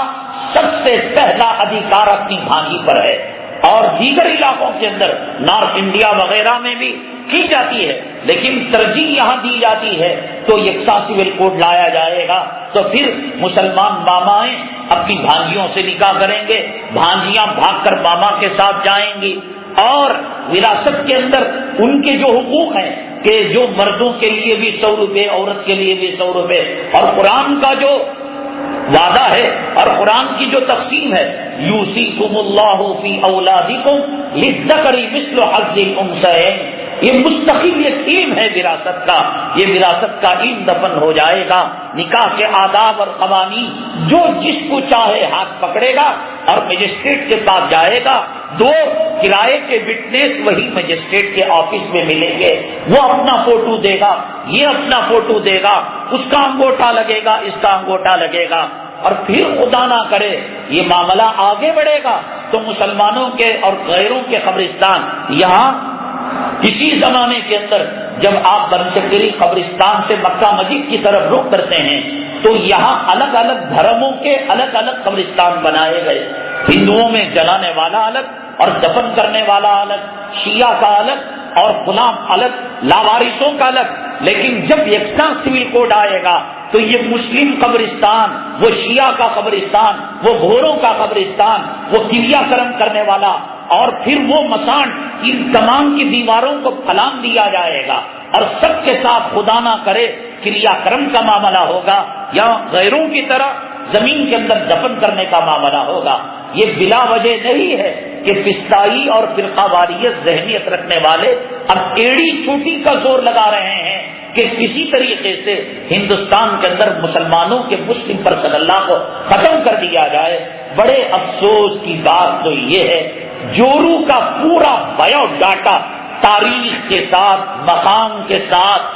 سب سے پہلا ادھیکار اپنی بھانجی پر ہے، اور دیگر علاقوں کے اندر نارتھ انڈیا وغیرہ میں بھی کی جاتی ہے، لیکن ترجیح یہاں دی جاتی ہے تو یکساں سول کوڈ لایا جائے گا۔ تو پھر مسلمان مامائیں اپنی بھانجیوں سے نکاح کریں گے، بھانجیاں بھاگ کر ماما کے ساتھ جائیں گی، اور وراثت کے اندر ان کے جو حقوق ہیں کہ جو مردوں کے لیے بھی 100 روپے، عورت کے لیے بھی 100 روپے، اور قرآن کا جو وعدہ ہے اور قرآن کی جو تقسیم ہے، یوصیکم اللہ فی اولادکم للذکر مثل حظ الانثیین، یہ مستقل یقین ہے وراثت کا، یہ وراثت کا علم دفن ہو جائے گا۔ نکاح کے آداب اور قوانین جو جس کو چاہے ہاتھ پکڑے گا اور مجسٹریٹ کے پاس جائے گا، 2 کرائے کے وٹنس وہی مجسٹریٹ کے آفس میں ملیں گے، وہ اپنا فوٹو دے گا، یہ اپنا فوٹو دے گا، اس کا انگوٹھا لگے گا، اس کا انگوٹھا لگے گا، اور پھر خدا نہ کرے یہ معاملہ آگے بڑھے گا تو مسلمانوں کے اور غیروں کے قبرستان یہاں اسی زمانے کے اندر جب آپ بنشکری قبرستان سے مکہ مسجد کی طرف رخ کرتے ہیں تو یہاں الگ الگ دھرموں کے الگ الگ قبرستان بنائے گئے۔ ہندوؤں میں جلانے والا الگ اور دفن کرنے والا الگ، شیعہ کا الگ اور غلام الگ، لاوارثوں کا الگ۔ لیکن جب یکساں سول کوڈ آئے گا تو یہ مسلم قبرستان، وہ شیعہ کا قبرستان، وہ گھوڑوں کا قبرستان، وہ کریا کرم کرنے والا، اور پھر وہ مسان، ان تمام کی دیواروں کو پھلانگ دیا جائے گا اور سب کے ساتھ خدا نہ کرے کریا کرم کا معاملہ ہوگا یا غیروں کی طرح زمین کے اندر دفن کرنے کا معاملہ ہوگا۔ یہ بلا وجہ نہیں ہے کہ پستائی اور فرقہ واریت ذہنیت رکھنے والے اب ایڑی چوٹی کا زور لگا رہے ہیں کہ کسی طریقے سے ہندوستان کے اندر مسلمانوں کے مسلم پرسنل لا کو ختم کر دیا جائے۔ بڑے افسوس کی بات تو یہ ہے جورو کا پورا بایو ڈاٹا تاریخ کے ساتھ، مقام کے ساتھ،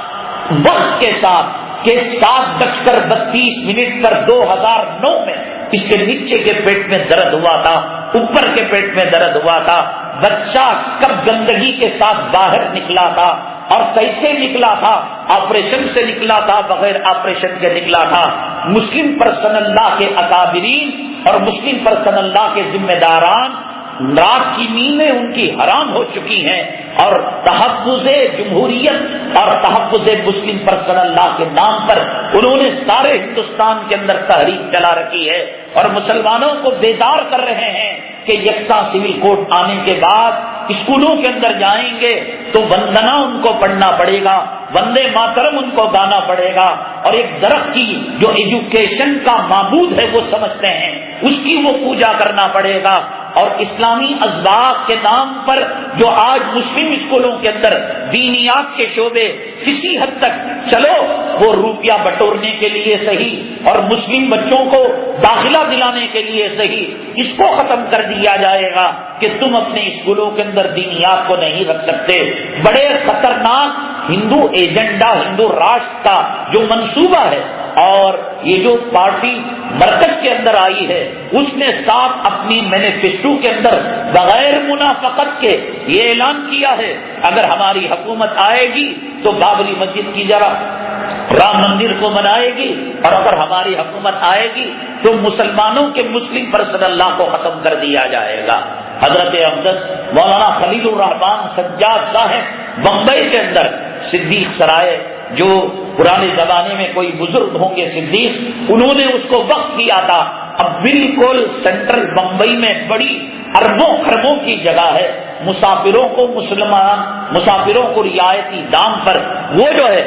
وقت کے ساتھ کہ 7:32 پر 2009 میں اس کے نیچے کے پیٹ میں درد ہوا تھا، اوپر کے پیٹ میں درد ہوا تھا، بچہ کب گندگی کے ساتھ باہر نکلا تھا اور کیسے نکلا تھا، آپریشن سے نکلا تھا، بغیر آپریشن کے نکلا تھا۔ مسلم پرسنل لا کے اکابرین اور مسلم پرسنل لا کے ذمہ داران رات کی نیندیں ان کی حرام ہو چکی ہیں، اور تحفظ جمہوریت اور تحفظ مسلم پرسنل لا کے نام پر انہوں نے سارے ہندوستان کے اندر تحریک چلا رکھی ہے اور مسلمانوں کو بیدار کر رہے ہیں کہ یکساں سول کوڈ آنے کے بعد اسکولوں کے اندر جائیں گے تو وندنا ان کو پڑھنا پڑے گا، وندے ماترم ان کو گانا پڑے گا، اور ایک درخت کی جو ایجوکیشن کا معبود ہے وہ سمجھتے ہیں اس کی وہ پوجا کرنا پڑے گا۔ اور اسلامی اسباق کے نام پر جو آج مسلم اسکولوں کے اندر دینیات کے شعبے کسی حد تک چلو وہ روپیہ بٹورنے کے لیے صحیح اور مسلم بچوں کو داخلہ دلانے کے لیے صحیح، اس کو ختم کر دیا جائے گا کہ تم اپنے اسکولوں کے اندر دینیات کو نہیں رکھ سکتے۔ بڑے خطرناک ہندو ایجنڈا، ہندو راشٹر کا جو منصوبہ ہے، اور یہ جو پارٹی مرکز کے اندر آئی ہے اس نے صاف اپنی مینیفیسٹو کے اندر بغیر منافقت کے یہ اعلان کیا ہے اگر ہماری حکومت آئے گی تو بابری مسجد کی جگہ رام مندر کو بنائے گی، اور اگر ہماری حکومت آئے گی تو مسلمانوں کے مسلم پرسنل لا کو ختم کر دیا جائے گا۔ حضرت اقدس مولانا خلیل الرحمان سجاد صاحب بمبئی کے اندر صدیق سرائے، جو پرانے زمانے میں کوئی بزرگ ہوں گے صدیق، انہوں نے اس کو وقف کیا تھا۔ اب بالکل سینٹرل بمبئی میں بڑی اربوں خربوں کی جگہ ہے، مسافروں کو رعایتی دام پر وہ جو ہے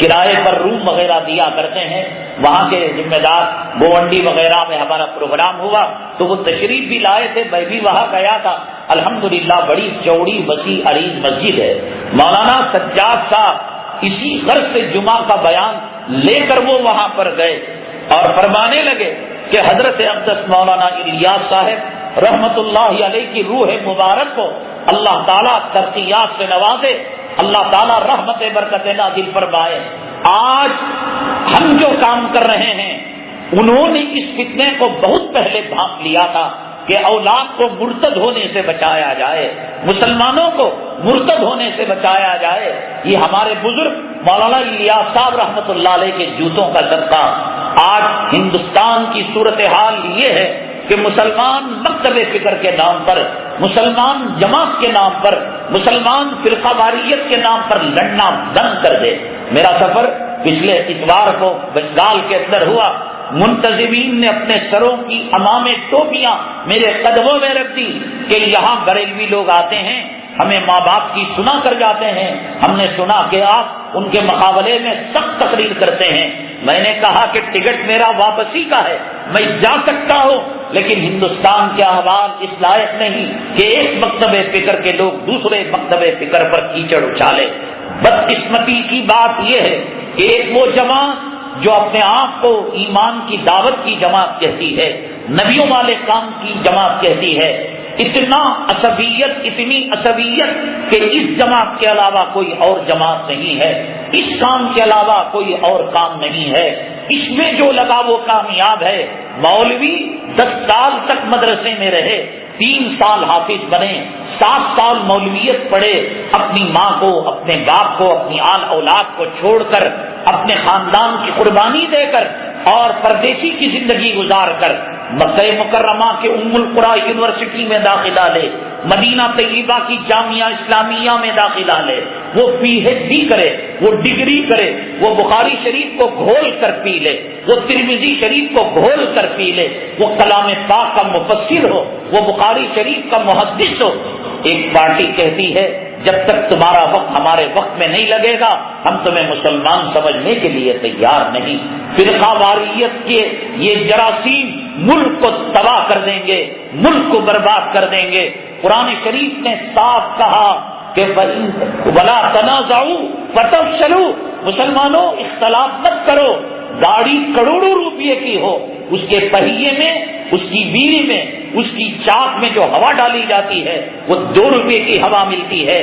کرائے پر روم وغیرہ دیا کرتے ہیں۔ وہاں کے ذمہ دار گوونڈی وغیرہ میں ہمارا پروگرام ہوا تو وہ تشریف بھی لائے تھے، میں بھی وہاں گیا تھا۔ الحمدللہ بڑی چوڑی وسیع عریض مسجد ہے. مولانا سجاد صاحب اسی غرض سے جمعہ کا بیان لے کر وہ وہاں پر گئے اور فرمانے لگے کہ حضرت اقدس مولانا الیاس صاحب رحمت اللہ علیہ کی روح مبارک کو اللہ تعالیٰ ترقیات سے نوازے، اللہ تعالیٰ رحمت برکت نازل فرمائے. آج ہم جو کام کر رہے ہیں انہوں نے اس فتنے کو بہت پہلے بھانپ لیا تھا کہ اولاد کو مرتد ہونے سے بچایا جائے، مسلمانوں کو مرتد ہونے سے بچایا جائے. یہ ہمارے بزرگ مولانا الیاس صاحب رحمت اللہ علیہ کے جوتوں کا صدقہ. آج ہندوستان کی صورتحال یہ ہے کہ مسلمان مکتب فکر کے نام پر، مسلمان جماعت کے نام پر، مسلمان فرقہ واریت کے نام پر لڑنا بند کر دے. میرا سفر پچھلے اتوار کو بنگال کے اندر ہوا. منتظمین نے اپنے سروں کی امام ٹوپیاں میرے قدموں میں رکھ دی کہ یہاں بریلوی لوگ آتے ہیں، ہمیں ماں باپ کی سنا کر جاتے ہیں، ہم نے سنا کہ آپ ان کے مقابلے میں سخت تقریر کرتے ہیں. میں نے کہا کہ ٹکٹ میرا واپسی کا ہے، میں جا سکتا ہوں، لیکن ہندوستان کے احوال اس لائق نہیں کہ ایک مکتب فکر کے لوگ دوسرے مکتب فکر پر کیچڑ اچھالے. بدقسمتی کی بات یہ ہے کہ ایک وہ جماعت جو اپنے آپ کو ایمان کی دعوت کی جماعت کہتی ہے، نبیوں والے کام کی جماعت کہتی ہے، اتنا عصبیت، اتنی عصبیت کہ اس جماعت کے علاوہ کوئی اور جماعت نہیں ہے، اس کام کے علاوہ کوئی اور کام نہیں ہے، اس میں جو لگا وہ کامیاب ہے. مولوی 10 سال تک مدرسے میں رہے، 3 سال حافظ بنے، 7 سال مولویت پڑھے، اپنی ماں کو، اپنے باپ کو، اپنی آل اولاد کو چھوڑ کر، اپنے خاندان کی قربانی دے کر اور پردیسی کی زندگی گزار کر مکہ مکرمہ کے ام القری یونیورسٹی میں داخلہ لے، مدینہ طیبہ کی جامعہ اسلامیہ میں داخلہ لے، وہ پی ایچ ڈی کرے، وہ ڈگری کرے، وہ بخاری شریف کو گھول کر پی لے، وہ ترمذی شریف کو گھول کر پی لے، وہ کلام پاک کا مفسر ہو، وہ بخاری شریف کا محدث ہو. ایک پارٹی کہتی ہے جب تک تمہارا وقت ہمارے وقت میں نہیں لگے گا ہم تمہیں مسلمان سمجھنے کے لیے تیار نہیں. فرقہ واریت کے یہ جراثیم ملک کو تباہ کر دیں گے، ملک کو برباد کر دیں گے. قرآن شریف نے صاف کہا کہ وَلَا تَنَازَعُوا فَتَفْشَلُوا، مسلمانوں اختلاف مت کرو. گاڑی کروڑوں روپے کی ہو، اس کے پہیے میں، اس کی بیڑی میں، اس کی چاک میں جو ہوا ڈالی جاتی ہے وہ 2 روپے کی ہوا ملتی ہے.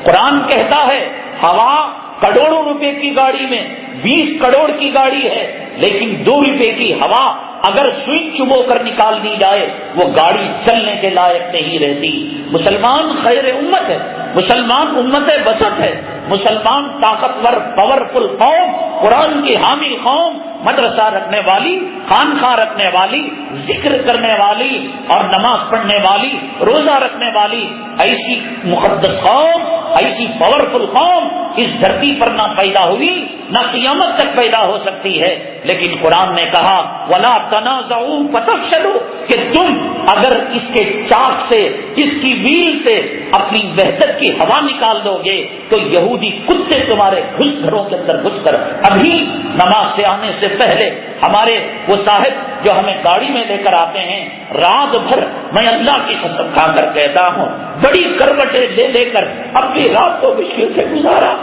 قرآن کہتا ہے ہوا کروڑوں روپے کی گاڑی میں 20 کروڑ کی گاڑی ہے، لیکن 2 روپے کی ہوا اگر سوئچ چبو کر نکال دی جائے وہ گاڑی چلنے کے لائق نہیں رہتی. مسلمان خیر امت ہے، مسلمان امت وسط ہے، مسلمان طاقتور پاورفل قوم، قرآن کی حامی قوم، مدرسہ رکھنے والی، خانقاہ رکھنے والی، ذکر کرنے والی اور نماز پڑھنے والی، روزہ رکھنے والی، ایسی مقدس قوم، ایسی پاورفل قوم اس دھرتی پر نہ پیدا ہوئی نہ قیامت تک پیدا ہو سکتی ہے. لیکن قرآن نے کہا وَلَا تَنَازَعُوا فَتَفْشَلُوا کہ تم اگر اس کے چاک سے، اس کی ویل سے اپنی وحدت کی ہوا نکال دو گے تو یہودی کتے تمہارے گھروں کے اندر گھس کر. ابھی نماز سے آنے سے پہلے ہمارے وہ صاحب جو ہمیں گاڑی میں لے کر آتے ہیں، رات بھر میں اللہ کی قسم کھا کر کہتا ہوں بڑی کروٹیں لے کر اپنی رات کو مشکل سے گزارا.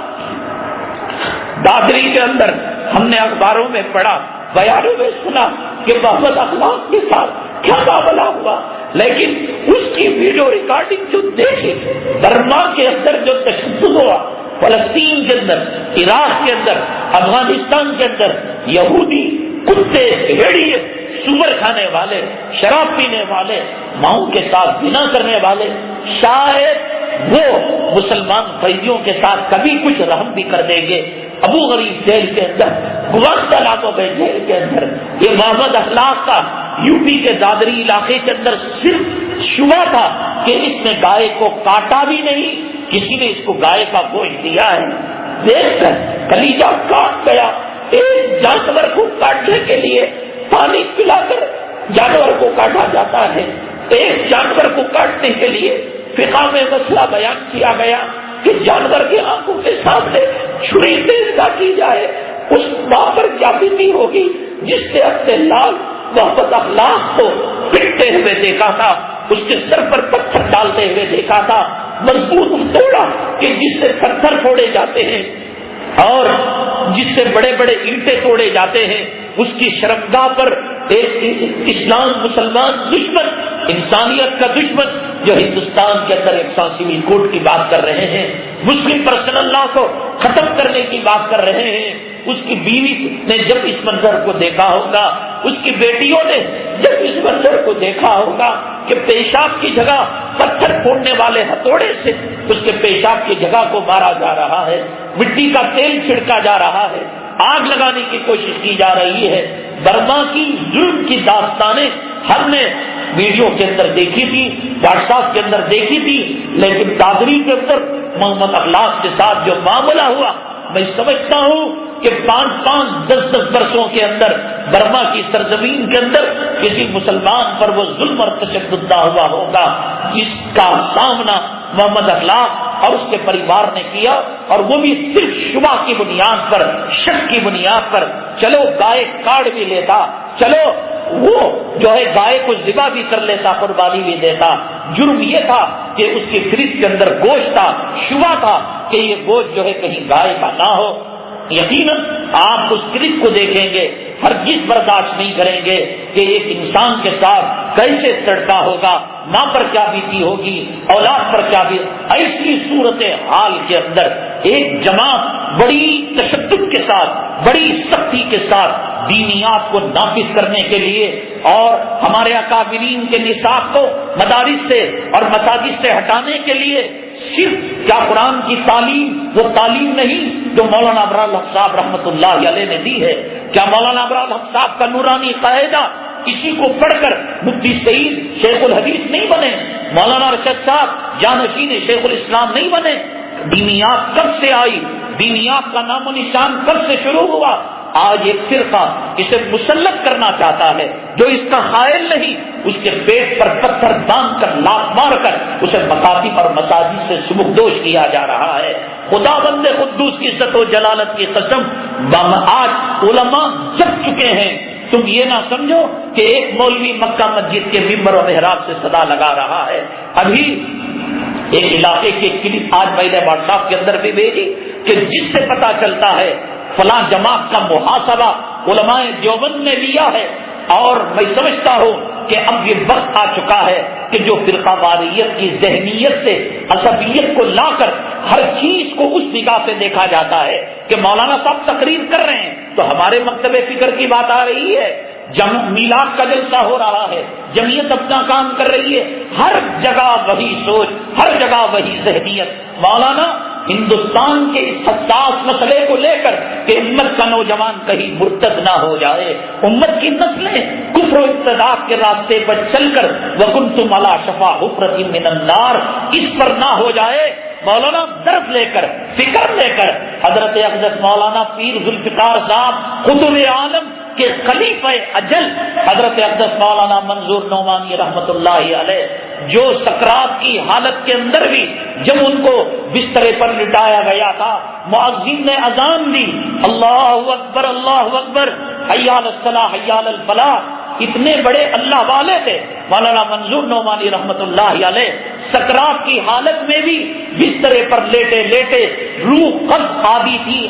دادری کے اندر ہم نے اخباروں میں پڑھا، بیانوں میں سنا کہ محمد اخلاق کے ساتھ کیا معاملہ ہوا، لیکن اس کی ویڈیو ریکارڈنگ جو دیکھی، برما کے اندر جو تشدد ہوا، فلسطین کے اندر، عراق کے اندر، افغانستان کے اندر، یہودی کتے، بھیڑیے، سور کھانے والے، شراب پینے والے، ماؤں کے ساتھ زنا کرنے والے، شاید وہ مسلمان قیدیوں کے ساتھ کبھی کچھ رحم بھی کر دیں گے. ابو غریب جیل کے اندر، گوانتانامو بے جیل کے اندر، یہ محمد اخلاق کا یو پی کے دادری علاقے کے اندر صرف شبہ تھا کہ اس نے گائے کو کاٹا بھی نہیں، کسی نے اس کو گائے کا گوشت دیا ہے. دیکھ کر کلیجہ کاٹ گیا. ایک جانور کو کاٹنے کے لیے پانی پلا کر جانور کو کاٹا جاتا ہے. ایک جانور کو کاٹنے کے لیے فقہ میں مسئلہ بیان کیا گیا کہ جانور کے آنکھوں کے سامنے چھری تیز نہ کی جائے. اس ماں پر کیا بیتی ہوگی جس نے اپنے لال محمد اخلاق کو پٹتے ہوئے دیکھا تھا. اس کے سر پر پتھر ڈالتے ہوئے دیکھا تھا، مضبوط ہتھوڑا کہ جس سے پتھر پھوڑے جاتے ہیں اور جس سے بڑے بڑے اینٹیں توڑے جاتے ہیں، اس کی شرمگاہ پر ایک اسلام مسلمان دشمن، انسانیت کا دشمن جو ہندوستان کے اندر ایک سیول کوڈ کی بات کر رہے ہیں، مسلم پرسنل لا کو ختم کرنے کی بات کر رہے ہیں، اس کی بیوی نے جب اس منظر کو دیکھا ہوگا، اس کی بیٹیوں نے جب اس منظر کو دیکھا ہوگا کہ پیشاب کی جگہ پتھر پھوڑنے والے ہتھوڑے سے اس کے پیشاب کی جگہ کو مارا جا رہا ہے، مٹی کا تیل چھڑکا جا رہا ہے، آگ لگانے کی کوشش کی جا رہی ہے۔ برما کی ظلم کی داستانیں ہم نے ویڈیو کے اندر دیکھی تھی، واٹس ایپ کے اندر دیکھی تھی، لیکن دادری کے اندر محمد اخلاق کے ساتھ جو معاملہ ہوا، میں سمجھتا ہوں کہ 5-5, 10-10 برسوں کے اندر برما کی سرزمین کے اندر کسی مسلمان پر وہ ظلم اور تشدد نہ ہوا ہوگا جس کا سامنا محمد اخلاق اور اس کے پریوار نے کیا، اور وہ بھی صرف شبہ کی بنیاد پر، شک کی بنیاد پر۔ چلو گائے کاٹ بھی لیتا، چلو وہ جو ہے گائے کو ذبح بھی کر لیتا، قربانی بھی دیتا، جرم یہ تھا کہ اس کی فریج کے اندر گوشت تھا، شبہ تھا کہ یہ گوشت جو ہے کہیں گائے کا نہ ہو۔ یقیناً آپ اس کلپ کو دیکھیں گے، ہرگز برداشت نہیں کریں گے کہ ایک انسان کے ساتھ کیسے تڑکا ہوگا، ماں پر کیا بیتی ہوگی، اولاد پر کیا بیتی۔ ایسی صورت حال کے اندر ایک جماعت بڑی تشدد کے ساتھ، بڑی سختی کے ساتھ دینیات کو نافذ کرنے کے لیے اور ہمارے اکابرین کے نصاب کو مدارس سے اور مساجد سے ہٹانے کے لیے صرف کیا قرآن کی تعلیم وہ تعلیم نہیں جو مولانا ابرار الحق صاحب رحمۃ اللہ علیہ نے دی ہے؟ کیا مولانا ابرار الحق صاحب کا نورانی قاعدہ کسی کو پڑھ کر مفتی سعید شیخ الحدیث نہیں بنے؟ مولانا ارشد صاحب جانشین شیخ الاسلام نہیں بنے؟ دینیات کب سے آئی؟ دینیات کا نام و نشان کب سے شروع ہوا؟ آج ایک فرقہ اسے مسلط کرنا چاہتا ہے جو اس کا قائل نہیں، اس کے پیٹ پر پتھر باندھ کر لات مار کر اسے مکاتب اور مساجد سے سبکدوش کیا جا رہا ہے۔ خدا بند قدوس کی عزت و جلالت کی قسم، آج علماء جگ چکے ہیں۔ تم یہ نہ سمجھو کہ ایک مولوی مکہ مسجد کے ممبر و محراب سے صدا لگا رہا ہے۔ ابھی ایک علاقے کی کلپ آج میں نے واٹس ایپ کے اندر بھی بھیجی کہ جس سے پتا چلتا ہے فلاں جماعت کا محاسبہ علماء دیوبند نے لیا ہے، اور میں سمجھتا ہوں کہ اب یہ وقت آ چکا ہے کہ جو فرقہ واریت کی ذہنیت سے عصبیت کو لا کر ہر چیز کو اس نگاہ سے دیکھا جاتا ہے کہ مولانا صاحب تقریر کر رہے ہیں تو ہمارے مکتب فکر کی بات آ رہی ہے، میلاد کا جلسہ ہو رہا ہے، جمعیت اپنا کام کر رہی ہے، ہر جگہ وہی سوچ، ہر جگہ وہی ذہنیت۔ مولانا ہندوستان کے اس حساس مسئلے کو لے کر کہ امت کا نوجوان کہیں مرتد نہ ہو جائے، امت کی نسلیں کفر و ارتداد کے راستے پر چل کر وَكُنْتُمْ عَلَىٰ شَفَا حُفْرَةٍ مِّنَ النَّارِ اس پر نہ ہو جائے، مولانا درد لے کر، فکر لے کر حضرت اقدس مولانا پیر ذوالفقار صاحب قطب عالم کے خلیفہ اجل حضرت اقدس مولانا منظور نعمانی رحمت اللہ علیہ، جو سکرات کی حالت کے اندر بھی جب ان کو بسترے پر لٹایا گیا تھا، مؤذن نے اذان دی، اللہ اکبر اللہ اکبر، حی علی الصلاح حی علی الفلاح، اتنے بڑے اللہ والے تھے مولانا منظور نعمانی رحمت اللہ علیہ، سکرات کی حالت میں بھی بسترے پر لیٹے لیٹے روح قبض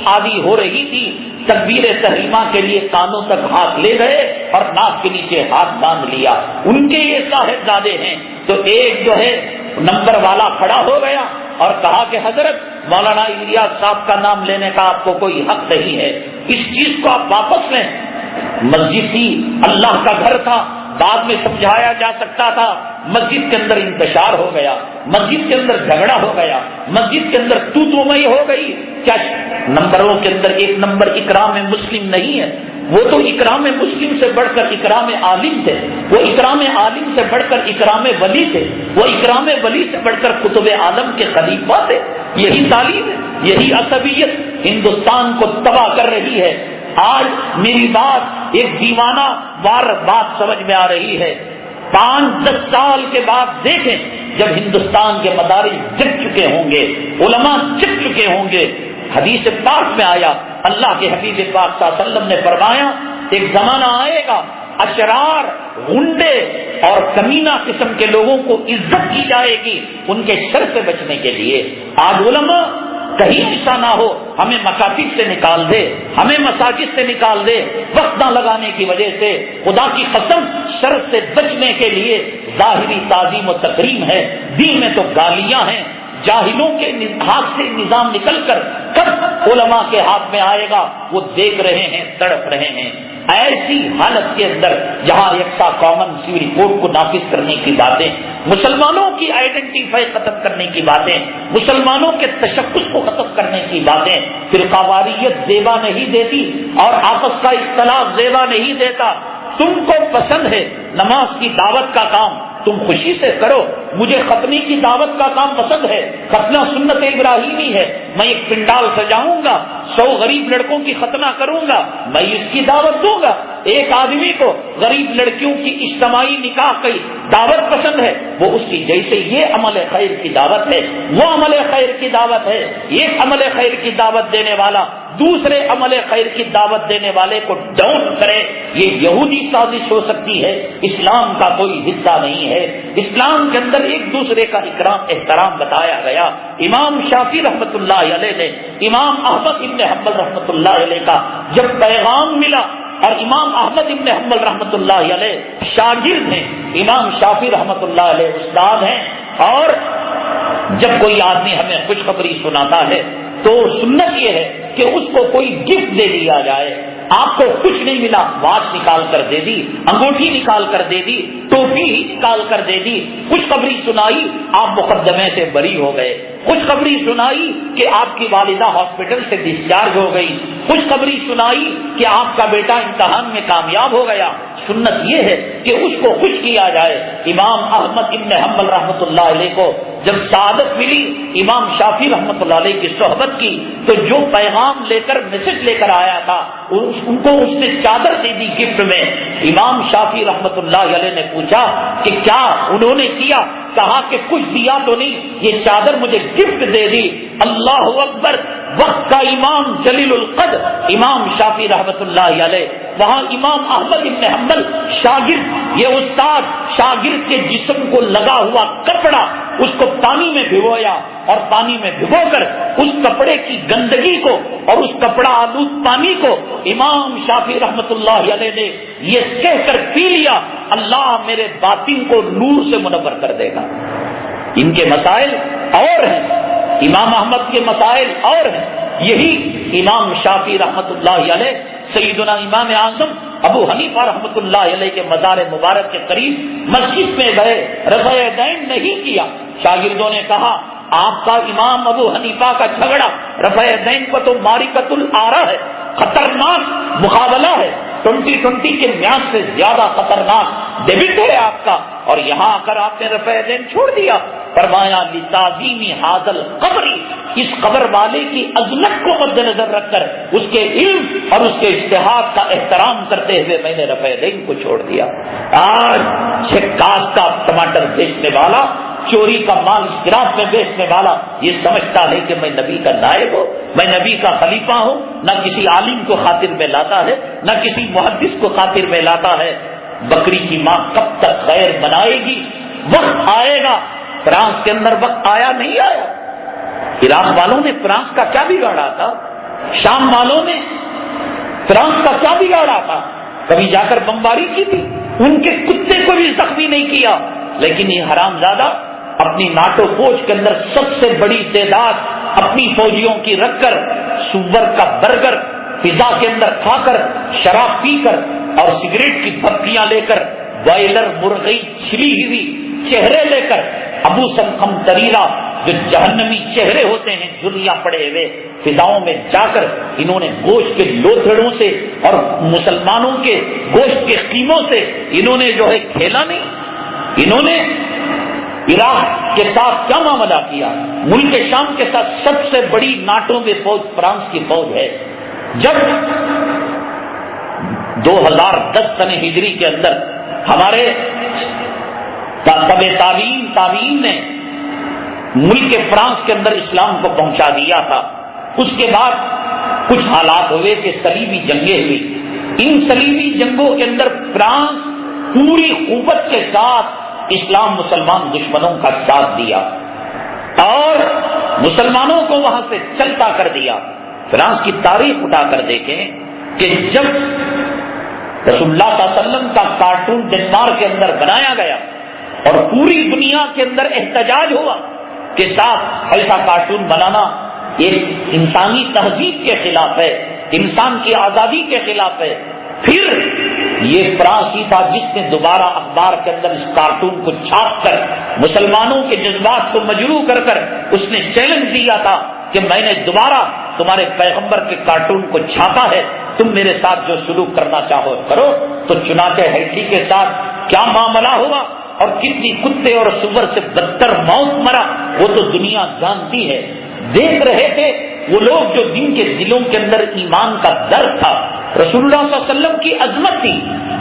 آدھی ہو رہی تھی، تکبیر تحریمہ کے لیے کانوں تک ہاتھ لے گئے اور ناک کے نیچے ہاتھ باندھ لیا۔ ان کے یہ صاحبزادے ہیں تو ایک جو ہے نمبر والا کھڑا ہو گیا اور کہا کہ حضرت مولانا الیاس صاحب کا نام لینے کا آپ کو کوئی حق نہیں ہے، اس چیز کو آپ واپس لیں۔ مسجد تھی، اللہ کا گھر تھا، بعد میں سمجھایا جا سکتا تھا، مسجد کے اندر انتشار ہو گیا، مسجد کے اندر جھگڑا ہو گیا، مسجد کے اندر تو مئی ہو گئی۔ کیا نمبروں کے اندر ایک نمبر اکرام مسلم نہیں ہے؟ وہ تو اکرام مسلم سے بڑھ کر اکرام عالم تھے، وہ اکرام عالم سے بڑھ کر اکرام ولی تھے، وہ اکرام ولی سے بڑھ کر قطب عالم کے خلیفہ تھے۔ یہی تعلیم ہے، یہی عصبیت ہندوستان کو تباہ کر رہی ہے۔ آج میری بات ایک دیوانہ وار بات سمجھ میں آ رہی ہے، 5-10 سال کے بعد دیکھیں جب ہندوستان کے مدارس جگ چکے ہوں گے، علماء جگ چکے ہوں گے۔ حدیث پاک میں آیا، اللہ کے حبیب پاک صلی اللہ علیہ وسلم نے فرمایا ایک زمانہ آئے گا اشرار، غنڈے اور کمینہ قسم کے لوگوں کو عزت کی جائے گی ان کے شر سے بچنے کے لیے۔ آج علماء کہیں ایسا نہ ہو ہمیں مکاتب سے نکال دے، ہمیں مساجد سے نکال دے، وقت نہ لگانے کی وجہ سے، خدا کی قسم شر سے بچنے کے لیے ظاہری تعظیم و تکریم ہے، دل میں تو گالیاں ہیں۔ جاہلوں کے ہاتھ سے نظام نکل کر کب علماء کے ہاتھ میں آئے گا وہ دیکھ رہے ہیں، تڑپ رہے ہیں۔ ایسی حالت کے اندر جہاں یکساں کامن سول کوڈ کو نافذ کرنے کی باتیں، مسلمانوں کی آئیڈینٹیفائی ختم کرنے کی باتیں، مسلمانوں کے تشخص کو ختم کرنے کی باتیں، فرقہ واریت زیبا نہیں دیتی اور آپس کا اختلاف زیبا نہیں دیتا۔ تم کو پسند ہے نماز کی دعوت کا کام، تم خوشی سے کرو۔ مجھے ختنی کی دعوت کا کام پسند ہے، ختنہ سنت ابراہیمی ہے، میں ایک پنڈال سجاؤں گا، 100 غریب لڑکوں کی ختنہ کروں گا، میں اس کی دعوت دوں گا۔ ایک آدمی کو غریب لڑکیوں کی اجتماعی نکاح کی دعوت پسند ہے، وہ اس کی جیسے یہ عمل خیر کی دعوت ہے، وہ عمل خیر کی دعوت ہے۔ ایک عمل خیر کی دعوت دینے والا دوسرے عمل خیر کی دعوت دینے والے کو ڈاؤن کرے، یہ یہودی سازش ہو سکتی ہے، اسلام کا کوئی حصہ نہیں ہے۔ اسلام کے اندر ایک دوسرے کا اکرام احترام بتایا گیا۔ امام شافعی رحمۃ اللہ علیہ نے امام احمد ابن حنبل رحمۃ اللہ علیہ کا جب پیغام ملا، اور امام احمد ابن حنبل رحمۃ اللہ علیہ شاگرد ہیں، امام شافعی رحمۃ اللہ علیہ استاد ہیں، اور جب کوئی آدمی ہمیں خوشخبری سناتا ہے تو سنت یہ ہے کہ اس کو کوئی گفٹ دے دیا جائے۔ آپ کو کچھ نہیں ملا، واچ نکال کر دے دی، انگوٹھی نکال کر دے دی، ٹوپی ہی نکال کر دے دی، خوشخبری سنائی آپ مقدمے سے بری ہو گئے، خوشخبری سنائی کہ آپ کی والدہ ہاسپٹل سے ڈسچارج ہو گئی، خوشخبری سنائی کہ آپ کا بیٹا امتحان میں کامیاب ہو گیا۔ سنت یہ ہے کہ اس کو خوش کیا جائے۔ امام احمد ابن حنبل رحمۃ اللہ علیہ کو جب سعادت ملی امام شافعی رحمۃ اللہ علیہ کی صحبت کی، تو جو پیغام لے کر میسج لے کر آیا تھا ان کو اس نے چادر دے دی گفٹ میں۔ امام شافعی رحمۃ اللہ علیہ نے پوچھا کہ کیا انہوں نے کیا؟ کہا کہ کچھ دیا تو نہیں، یہ چادر مجھے گفٹ دے دی۔ اللہ اکبر! وقت کا امام جلیل القدر امام شافعی رحمۃ اللہ علیہ، وہاں امام احمد ابن حنبل شاگرد، یہ استاد شاگرد کے جسم کو لگا ہوا کپڑا اس کو پانی میں بھگویا، اور پانی میں بھگو کر اس کپڑے کی گندگی کو اور اس کپڑا آلود پانی کو امام شافعی رحمۃ اللہ علیہ نے یہ کہہ کر پی لیا، اللہ میرے باطن کو نور سے منور کر دے گا۔ ان کے مسائل اور ہیں، امام احمد کے مسائل اور ہیں۔ یہی امام شافعی رحمۃ اللہ علیہ سیدنا امام اعظم ابو حنیفہ رحمۃ اللہ علیہ کے مزار مبارک کے قریب مسجد میں گئے، رفع یدین نہیں کیا۔ شاگردوں نے کہا آپ کا امام ابو حنیفہ کا جھگڑا رفع یدین کو تو معرکۃ الآرا ہے، خطرناک مقابلہ ہے، 2020 کے میعاد سے زیادہ خطرناک ڈیبٹ ہے آپ کا، اور یہاں آ کر آپ نے رفع یدین چھوڑ دیا۔ فرمایا لتعظیم ھذا القبر، اس قبر والے کی عظمت کو مد نظر رکھ کر اس کے علم اور اس کے اجتہاد کا احترام کرتے ہوئے میں نے رفع یدین کو چھوڑ دیا۔ آج چھکاس کا ٹماٹر بیچنے والا، چوری کا مال اسکراپ میں بیچنے والا یہ سمجھتا ہے کہ میں نبی کا نائب ہوں، میں نبی کا خلیفہ ہوں، نہ کسی عالم کو خاطر میں لاتا ہے، نہ کسی محدث کو خاطر میں لاتا ہے۔ بکری کی ماں کب تک خیر بنائے گی؟ وقت آئے گا۔ فرانس کے اندر وقت آیا نہیں آیا؟ عراق والوں نے فرانس کا کیا بگاڑا تھا؟ شام والوں نے فرانس کا کیا بگاڑا تھا؟ کبھی جا کر بمباری کی تھی، ان کے کتے کو بھی زخمی نہیں کیا، لیکن یہ حرامزادہ اپنی ناٹو فوج کے اندر سب سے بڑی تعداد اپنی فوجیوں کی رکھ کر سور کا برگر فضا کے اندر کھا کر، شراب پی کر اور سگریٹ کی پھپکیاں لے کر، بائلر مرغی چھلی ہوئی چہرے لے کر، ابو سمخم تریرا جو جہنمی چہرے ہوتے ہیں دنیا پڑے ہوئے، فضاؤں میں جا کر انہوں نے گوشت کے لوتھڑوں سے اور مسلمانوں کے گوشت کے قیموں سے انہوں نے جو ہے کھیلا نہیں۔ انہوں نے عراق کے ساتھ کیا معاملہ کیا؟ ملک شام کے ساتھ سب سے بڑی ناٹو میں فوج فرانس کی فوج ہے۔ جب 2010 سن ہجری کے اندر ہمارے تابعین نے ملک فرانس کے اندر اسلام کو پہنچا دیا تھا، اس کے بعد کچھ حالات ہوئے کہ صلیبی جنگیں ہوئی، ان صلیبی جنگوں کے اندر فرانس پوری قوت کے ساتھ اسلام مسلمان دشمنوں کا ساتھ دیا اور مسلمانوں کو وہاں سے چلتا کر دیا. فرانس کی تاریخ اٹھا کر دیکھیں کہ جب رسول اللہ صلی اللہ علیہ وسلم کا کارٹون ڈنمارک کے اندر بنایا گیا اور پوری دنیا کے اندر احتجاج ہوا کہ صاحب ایسا کارٹون بنانا ایک انسانی تہذیب کے خلاف ہے، انسان کی آزادی کے خلاف ہے. پھر یہ فرانس ہی تھا جس نے دوبارہ اخبار کے اندر اس کارٹون کو چھاپ کر مسلمانوں کے جذبات کو مجروح کر کر اس نے چیلنج دیا تھا کہ میں نے دوبارہ تمہارے پیغمبر کے کارٹون کو چھاپا ہے، تم میرے ساتھ جو سلوک کرنا چاہو کرو. تو چنانچہ ہیٹلی کے ساتھ کیا معاملہ ہوا اور کتنی کتے اور سور سے بدتر موت مرا وہ تو دنیا جانتی ہے. دیکھ رہے تھے وہ لوگ جو جن کے دلوں کے اندر ایمان کا درد تھا. رسول اللہ صلی اللہ علیہ وسلم کی عظمت تھی،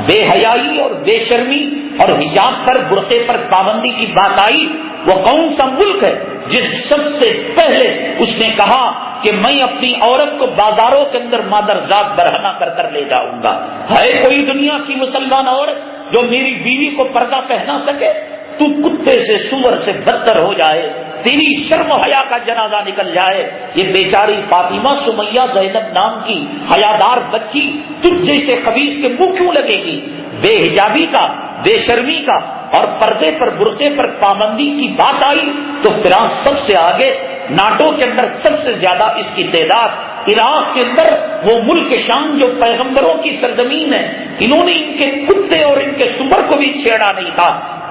بے حیائی اور بے شرمی اور حجاب پر برقعے پر پابندی کی بات آئی. وہ کون سا ملک ہے جس سب سے پہلے اس نے کہا کہ میں اپنی عورت کو بازاروں کے اندر مادرزاد برہنہ کر کر لے جاؤں گا؟ ہے کوئی دنیا کی مسلمان عورت جو میری بیوی کو پردہ پہنا سکے؟ تو کتے سے سور سے بدتر ہو جائے، تیری شرم و حیا کا جنازہ نکل جائے. یہ بیچاری فاطمہ سمیہ زینب نام کی حیادار بچی تجھ جیسے خبیث کے منہ کیوں لگے گی؟ بے حجابی کا، بے شرمی کا اور پردے پر برقعے پر پابندی کی بات آئی تو فرانس سب سے آگے. ناٹو کے اندر سب سے زیادہ اس کی تعداد. عراق کے اندر وہ ملک شام جو پیغمبروں کی سرزمین ہے، انہوں نے ان کے کتے اور ان کے سور کو بھی چھیڑا نہیں تھا.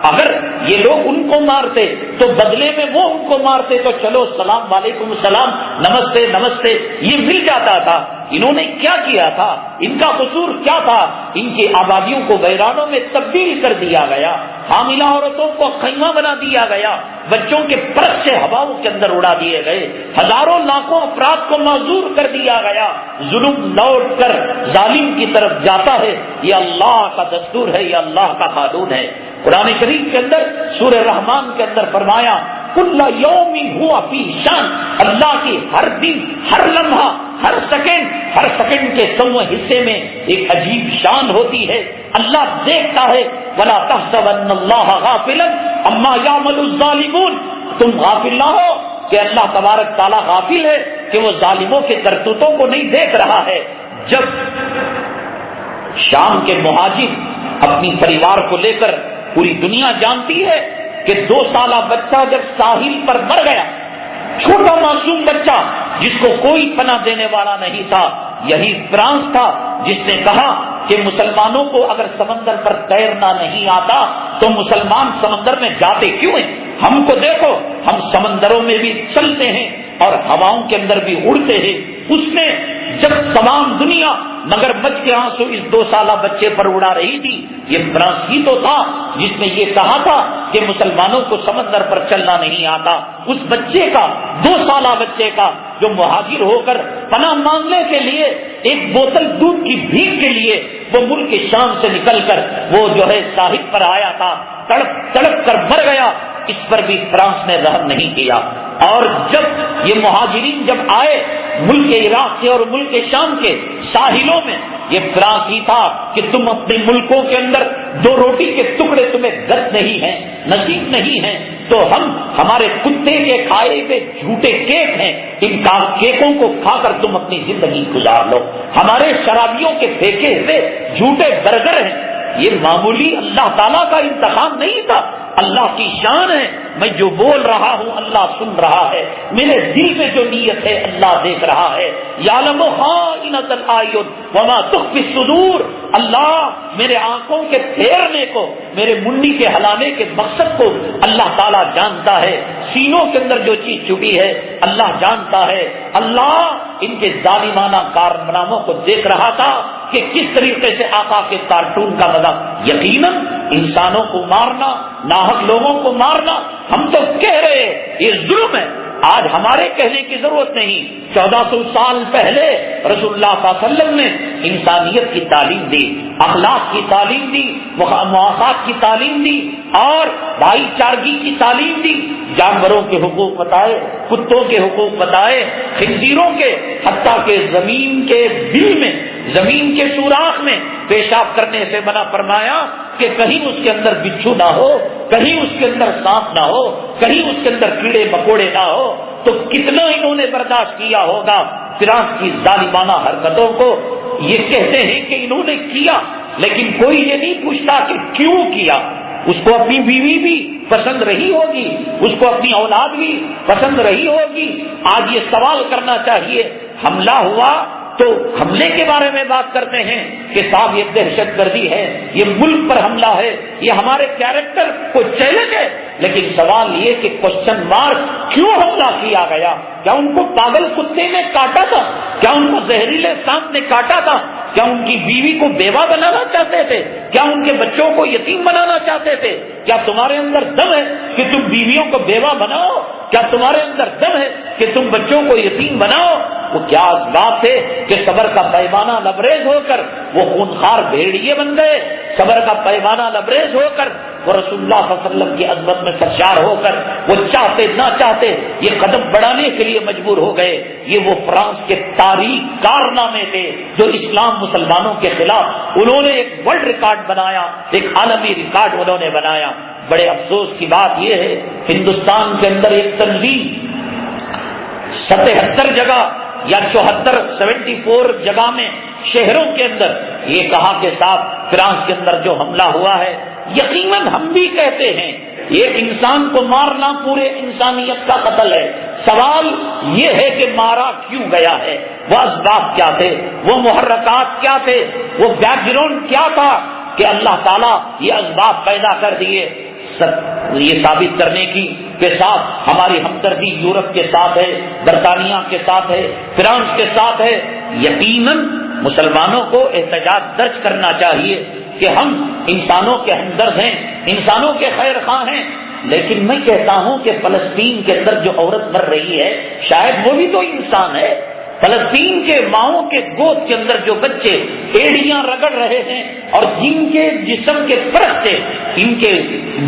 اگر یہ لوگ ان کو مارتے تو بدلے میں وہ ان کو مارتے تو چلو سلام وعلیکم السلام نمستے نمستے یہ مل جاتا تھا. انہوں نے کیا کیا تھا؟ ان کا قصور کیا تھا؟ ان کی آبادیوں کو ویرانوں میں تبدیل کر دیا گیا، حاملہ عورتوں کو خیمہ بنا دیا گیا، بچوں کے پرت سے ہواؤں کے اندر اڑا دیے گئے، ہزاروں لاکھوں افراد کو معذور کر دیا گیا. ظلم لوٹ کر ظالم کی طرف جاتا ہے. یہ اللہ کا دستور ہے، یہ اللہ کا قانون ہے. قرآن کریم کے اندر سورہ رحمان کے اندر فرمایا کل یوم ہوا فی شان. اللہ کی ہر دن، ہر لمحہ، ہر سیکنڈ کے 100 حصے میں ایک عجیب شان ہوتی ہے. اللہ دیکھتا ہے. ولا تحسبن اللہ غافلا عما یعمل الظالمون. تم غافل نہ ہو کہ اللہ تبارک تعالیٰ غافل ہے کہ وہ ظالموں کے کرتوتوں کو نہیں دیکھ رہا ہے. جب شام کے مہاجر اپنی پریوار کو لے کر، پوری دنیا جانتی ہے کہ 2 سالہ بچہ جب ساحل پر مر گیا، چھوٹا معصوم بچہ جس کو کوئی پناہ دینے والا نہیں تھا، یہی فرانس تھا جس نے کہا کہ مسلمانوں کو اگر سمندر پر تیرنا نہیں آتا تو مسلمان سمندر میں جاتے کیوں ہیں؟ ہم کو دیکھو، ہم سمندروں میں بھی چلتے ہیں اور ہواؤں کے اندر بھی اڑتے ہیں. اس نے جب تمام دنیا مگر مچ کے آنسو اس 2 سالہ بچے پر اڑا رہی تھی، یہ فرانس ہی تو تھا جس نے یہ کہا تھا کہ مسلمانوں کو سمندر پر چلنا نہیں آتا. اس بچے کا، 2 سالہ بچے کا، جو مہاجر ہو کر پناہ مانگنے کے لیے ایک بوتل دودھ کی بھیک کے لیے وہ ملک شام سے نکل کر وہ جو ہے ساحل پر آیا تھا، تڑپ تڑپ کر مر گیا. اس پر بھی فرانس نے رحم نہیں کیا. اور جب یہ مہاجرین جب آئے ملک عراق کے اور ملک شام کے ساحلوں میں، یہ فرانس ہی تھا کہ تم اپنے ملکوں کے اندر 2 روٹی کے ٹکڑے تمہیں گت نہیں ہیں، نصیب نہیں ہیں، تو ہم ہمارے کتے کے کھائے ہوئے جھوٹے کیک ہیں، ان کیکوں کو کھا کر تم اپنی زندگی گزار لو. ہمارے شرابیوں کے پھینکے ہوئے جھوٹے برگر ہیں. یہ معمولی اللہ تعالیٰ کا انتخاب نہیں تھا، اللہ کی شان ہے. میں جو بول رہا ہوں اللہ سن رہا ہے، میرے دل میں جو نیت ہے اللہ دیکھ رہا ہے. یعلم خائنۃ الاعین وما تخفی الصدور. اللہ میرے آنکھوں کے پھیرنے کو، میرے منڈی کے ہلانے کے مقصد کو اللہ تعالیٰ جانتا ہے. سینوں کے اندر جو چیز چھپی ہے اللہ جانتا ہے. اللہ ان کے ظالمانہ کارناموں کو دیکھ رہا تھا کہ کس طریقے سے آقا کے کارٹون کا مزہ. یقیناً انسانوں کو مارنا، ناحق لوگوں کو مارنا، ہم تو کہہ رہے یہ ظلم ہے. آج ہمارے کہنے کی ضرورت نہیں. 1400 سال پہلے رسول اللہ صلی اللہ علیہ وسلم نے انسانیت کی تعلیم دی، اخلاق کی تعلیم دی، مواقعات کی تعلیم دی اور بھائی چارگی کی تعلیم دی، جانوروں کے حقوق بتائے، کتوں کے حقوق بتائے، خنزیروں کے، حتیٰ کہ زمین کے بل میں، زمین کے سوراخ میں پیشاب کرنے سے منع فرمایا کہ کہیں اس کے اندر بچھو نہ ہو، کہیں اس کے اندر سانپ نہ ہو، کہیں اس کے اندر کیڑے مکوڑے نہ ہو۔ تو کتنا انہوں نے برداشت کیا ہوگا فرعون کی ظالمانہ حرکتوں کو۔ یہ کہتے ہیں کہ انہوں نے کیا، لیکن کوئی یہ نہیں پوچھتا کہ کیوں کیا۔ اس کو اپنی بیوی بھی پسند رہی ہوگی، اس کو اپنی اولاد بھی پسند رہی ہوگی۔ آج یہ سوال کرنا چاہیے، حملہ ہوا تو حملے کے بارے میں بات کرتے ہیں کہ صاحب یہ دہشت گردی ہے، یہ ملک پر حملہ ہے، یہ ہمارے کیریکٹر کو چیلنج ہے۔ لیکن سوال یہ کہ کوشچن مارک کیوں حملہ کیا گیا؟ کیا ان کو پاگل کتے نے کاٹا تھا؟ کیا ان کو زہریلے سانپ نے کاٹا تھا؟ کیا ان کی بیوی کو بیوہ بنانا چاہتے تھے؟ کیا ان کے بچوں کو یتیم بنانا چاہتے تھے؟ کیا تمہارے اندر دم ہے کہ تم بیویوں کو بیوہ بناؤ؟ کیا تمہارے اندر دم ہے کہ تم بچوں کو یتیم بناؤ؟ وہ کیا اسباب تھے کہ صبر کا پیمانہ لبریز ہو کر وہ خونخوار بھیڑیے بن گئے؟ صبر کا پیمانہ لبریز ہو کر وہ رسول اللہ صلی اللہ علیہ وسلم کی عظمت میں سرشار ہو کر وہ چاہتے نہ چاہتے یہ قدم بڑھانے کے لیے مجبور ہو گئے۔ یہ وہ فرانس کے تاریخ کارنامے تھے جو اسلام مسلمانوں کے خلاف انہوں نے ایک ورلڈ ریکارڈ بنایا، ایک عالمی ریکارڈ انہوں نے بنایا۔ بڑے افسوس کی بات یہ ہے ہندوستان کے اندر ایک تنظیم 77 جگہ یا 74 جگہ میں شہروں کے اندر یہ کہا کہ صاحب فرانس کے اندر جو حملہ ہوا ہے، یقیناً ہم بھی کہتے ہیں ایک انسان کو مارنا پورے انسانیت کا قتل ہے۔ سوال یہ ہے کہ مارا کیوں گیا ہے، وہ اسباب کیا تھے، وہ محرکات کیا تھے، وہ بیک گراؤنڈ کیا تھا کہ اللہ تعالیٰ یہ اسباب پیدا کر دیے۔ یہ ثابت کرنے کی کہ ساتھ ہماری ہمدردی یورپ کے ساتھ ہے، برطانیہ کے ساتھ ہے، فرانس کے ساتھ ہے۔ یقیناً مسلمانوں کو احتجاج درج کرنا چاہیے کہ ہم انسانوں کے ہمدرد ہیں، انسانوں کے خیر خواہ ہیں، لیکن میں کہتا ہوں کہ فلسطین کے اندر جو عورت مر رہی ہے شاید وہ بھی تو انسان ہے۔ فلسطین کے ماؤں کے گود کے اندر جو بچے ایڑیاں رگڑ رہے ہیں اور جن کے جسم کے پرت سے ان کے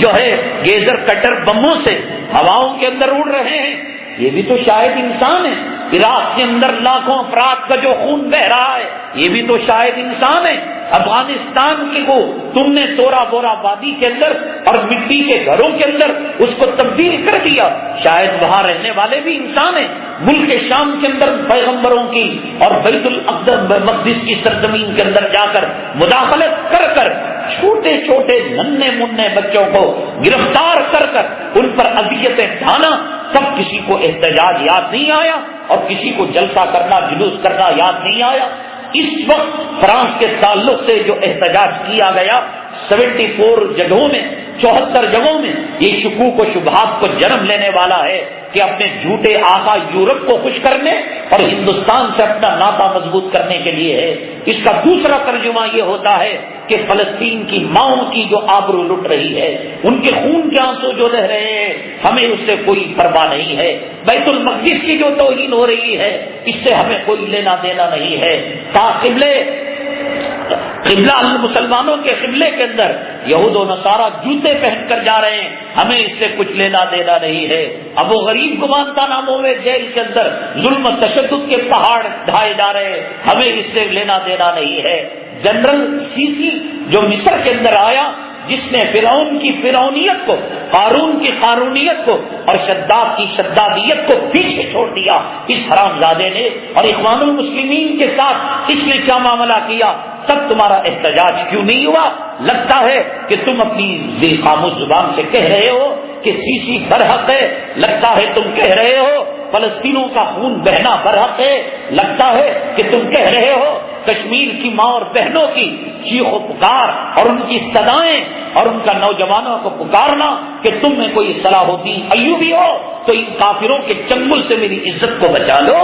جو ہے گیزر کٹر بموں سے ہواؤں کے اندر اڑ رہے ہیں، یہ بھی تو شاید انسان ہے۔ عراق کے اندر لاکھوں افراد کا جو خون بہ رہا ہے یہ بھی تو شاید انسان ہے۔ افغانستان کے کو تم نے تورا بورا وادی کے اندر اور مٹی کے گھروں کے اندر اس کو تبدیل کر دیا، شاید وہاں رہنے والے بھی انسان ہیں۔ ملک شام کے اندر پیغمبروں کی اور بیت المقدس کی سرزمین کے اندر جا کر مداخلت کر کر چھوٹے چھوٹے ننھے منھے بچوں کو گرفتار کر کر ان پر اذیتیں ڈھانا، سب کسی کو احتجاج یاد نہیں آیا اور کسی کو جلسہ کرنا جلوس کرنا یاد نہیں آیا۔ اس وقت فرانس کے تعلق سے جو احتجاج کیا گیا 74 جگہوں میں 74 جگہوں میں یہ شکوک و شبہات کو جنم لینے والا ہے کہ اپنے جھوٹے آقا یورپ کو خوش کرنے اور ہندوستان سے اپنا ناطہ مضبوط کرنے کے لیے ہے۔ اس کا دوسرا ترجمہ یہ ہوتا ہے کہ فلسطین کی ماؤں کی جو آبرو لٹ رہی ہے، ان کے خون کے آنسو جو بہ رہے ہیں، ہمیں اس سے کوئی پرواہ نہیں ہے۔ بیت المقدس کی جو توہین ہو رہی ہے اس سے ہمیں کوئی لینا دینا نہیں ہے۔ قبلہ مسلمانوں کے قبلے کے اندر یہود و نصارہ جوتے پہن کر جا رہے ہیں، ہمیں اس سے کچھ لینا دینا نہیں ہے۔ اب وہ غریب گوانتانامو میں جیل کے اندر ظلم و تشدد کے پہاڑ ڈھائے جا رہے ہیں، ہمیں اس سے لینا دینا نہیں ہے۔ جنرل سیسی جو مصر کے اندر آیا، جس نے فرعون کی فرعونیت کو، قارون کی قارونیت کو اور شداد کی شدادیت کو پیچھے چھوڑ دیا، اس حرامزادے نے اور اخوان المسلمین کے ساتھ اس نے کیا معاملہ کیا؟ تب تمہارا احتجاج کیوں نہیں ہوا؟ لگتا ہے کہ تم اپنی ذی خاموش زبان سے کہہ رہے ہو کہ سیسی برحق ہے، لگتا ہے تم کہہ رہے ہو فلسطینوں کا خون بہنا برحق ہے، لگتا ہے کہ تم کہہ رہے ہو کشمیر کی ماں اور بہنوں کی چیخ و پکار اور ان کی صدائیں اور ان کا نوجوانوں کو پکارنا کہ تم میں کوئی صلاح الدین ایوبی ہو تو ان کافروں کے چنگل سے میری عزت کو بچا لو،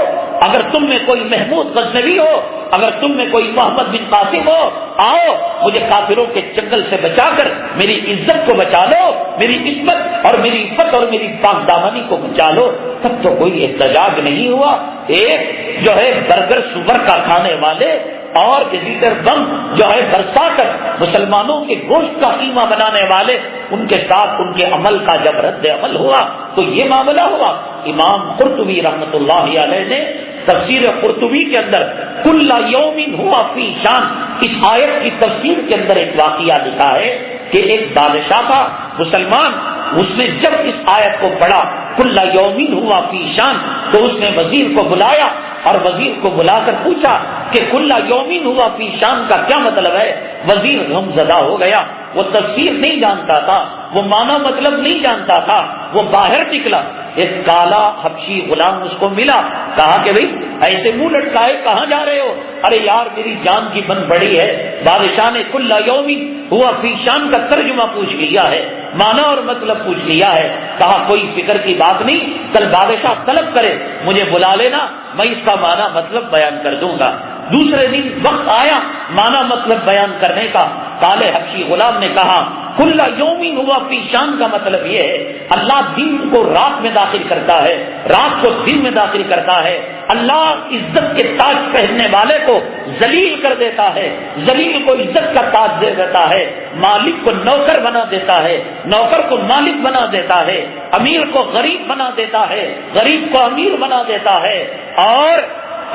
اگر تم میں کوئی محمود غزنوی ہو، اگر تم میں کوئی محمد بن قاسم ہو، آؤ مجھے کافروں کے چنگل سے بچا کر میری عزت کو بچا لو، میری عزت اور میری عفت اور میری پاک دامنی کو بچا لو۔ تب تو کوئی احتجاج نہیں ہوا۔ ایک جو ہے برگر سور کا کھانے والے اور جزیرہ بم جو ہے برسا کر مسلمانوں کے گوشت کا قیمہ بنانے والے ان کے ساتھ ان کے عمل کا جب رد عمل ہوا تو یہ معاملہ ہوا. امام قرطبی رحمۃ اللہ علیہ نے تفسیر قرطبی کے اندر کل یوم ہوا فی شان اس آیت کی تفسیر کے اندر ایک واقعہ لکھا ہے کہ ایک بادشاہ تھا مسلمان، اس نے جب اس آیت کو پڑھا کل یوم ہوا فی شان تو اس نے وزیر کو بلایا اور وزیر کو بلا کر پوچھا کہ کل یوم ہوا فی شان کا کیا مطلب ہے. وزیر غم زدہ ہو گیا، وہ تفسیر نہیں جانتا تھا، وہ معنی مطلب نہیں جانتا تھا. وہ باہر نکلا، ایک کالا حبشی غلام اس کو ملا، کہا کہ بھئی ایسے منہ لٹکائے کہاں جا رہے ہو؟ ارے یار میری جان کی بن پڑی ہے. بادشاہ نے کل یوم ہوا فی شان کا ترجمہ پوچھ لیا ہے، معنی اور مطلب پوچھ لیا ہے. کہا کوئی فکر کی بات نہیں، کل بادشاہ طلب کرے مجھے بلا لینا، میں اس کا معنی مطلب بیان کر دوں گا. دوسرے دن وقت آیا معنی مطلب بیان کرنے کا. کالے حبشی غلام نے کہا کل یوم ہوا فی شان کا مطلب یہ ہے اللہ دن کو رات میں داخل کرتا ہے، رات کو دن میں داخل کرتا ہے. اللہ عزت کے تاج پہننے والے کو ذلیل کر دیتا ہے، ذلیل کو عزت کا تاج دے دیتا ہے، مالک کو نوکر بنا دیتا ہے، نوکر کو مالک بنا دیتا ہے، امیر کو غریب بنا دیتا ہے، غریب کو امیر بنا دیتا ہے، اور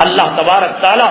اللہ تبارک تعالی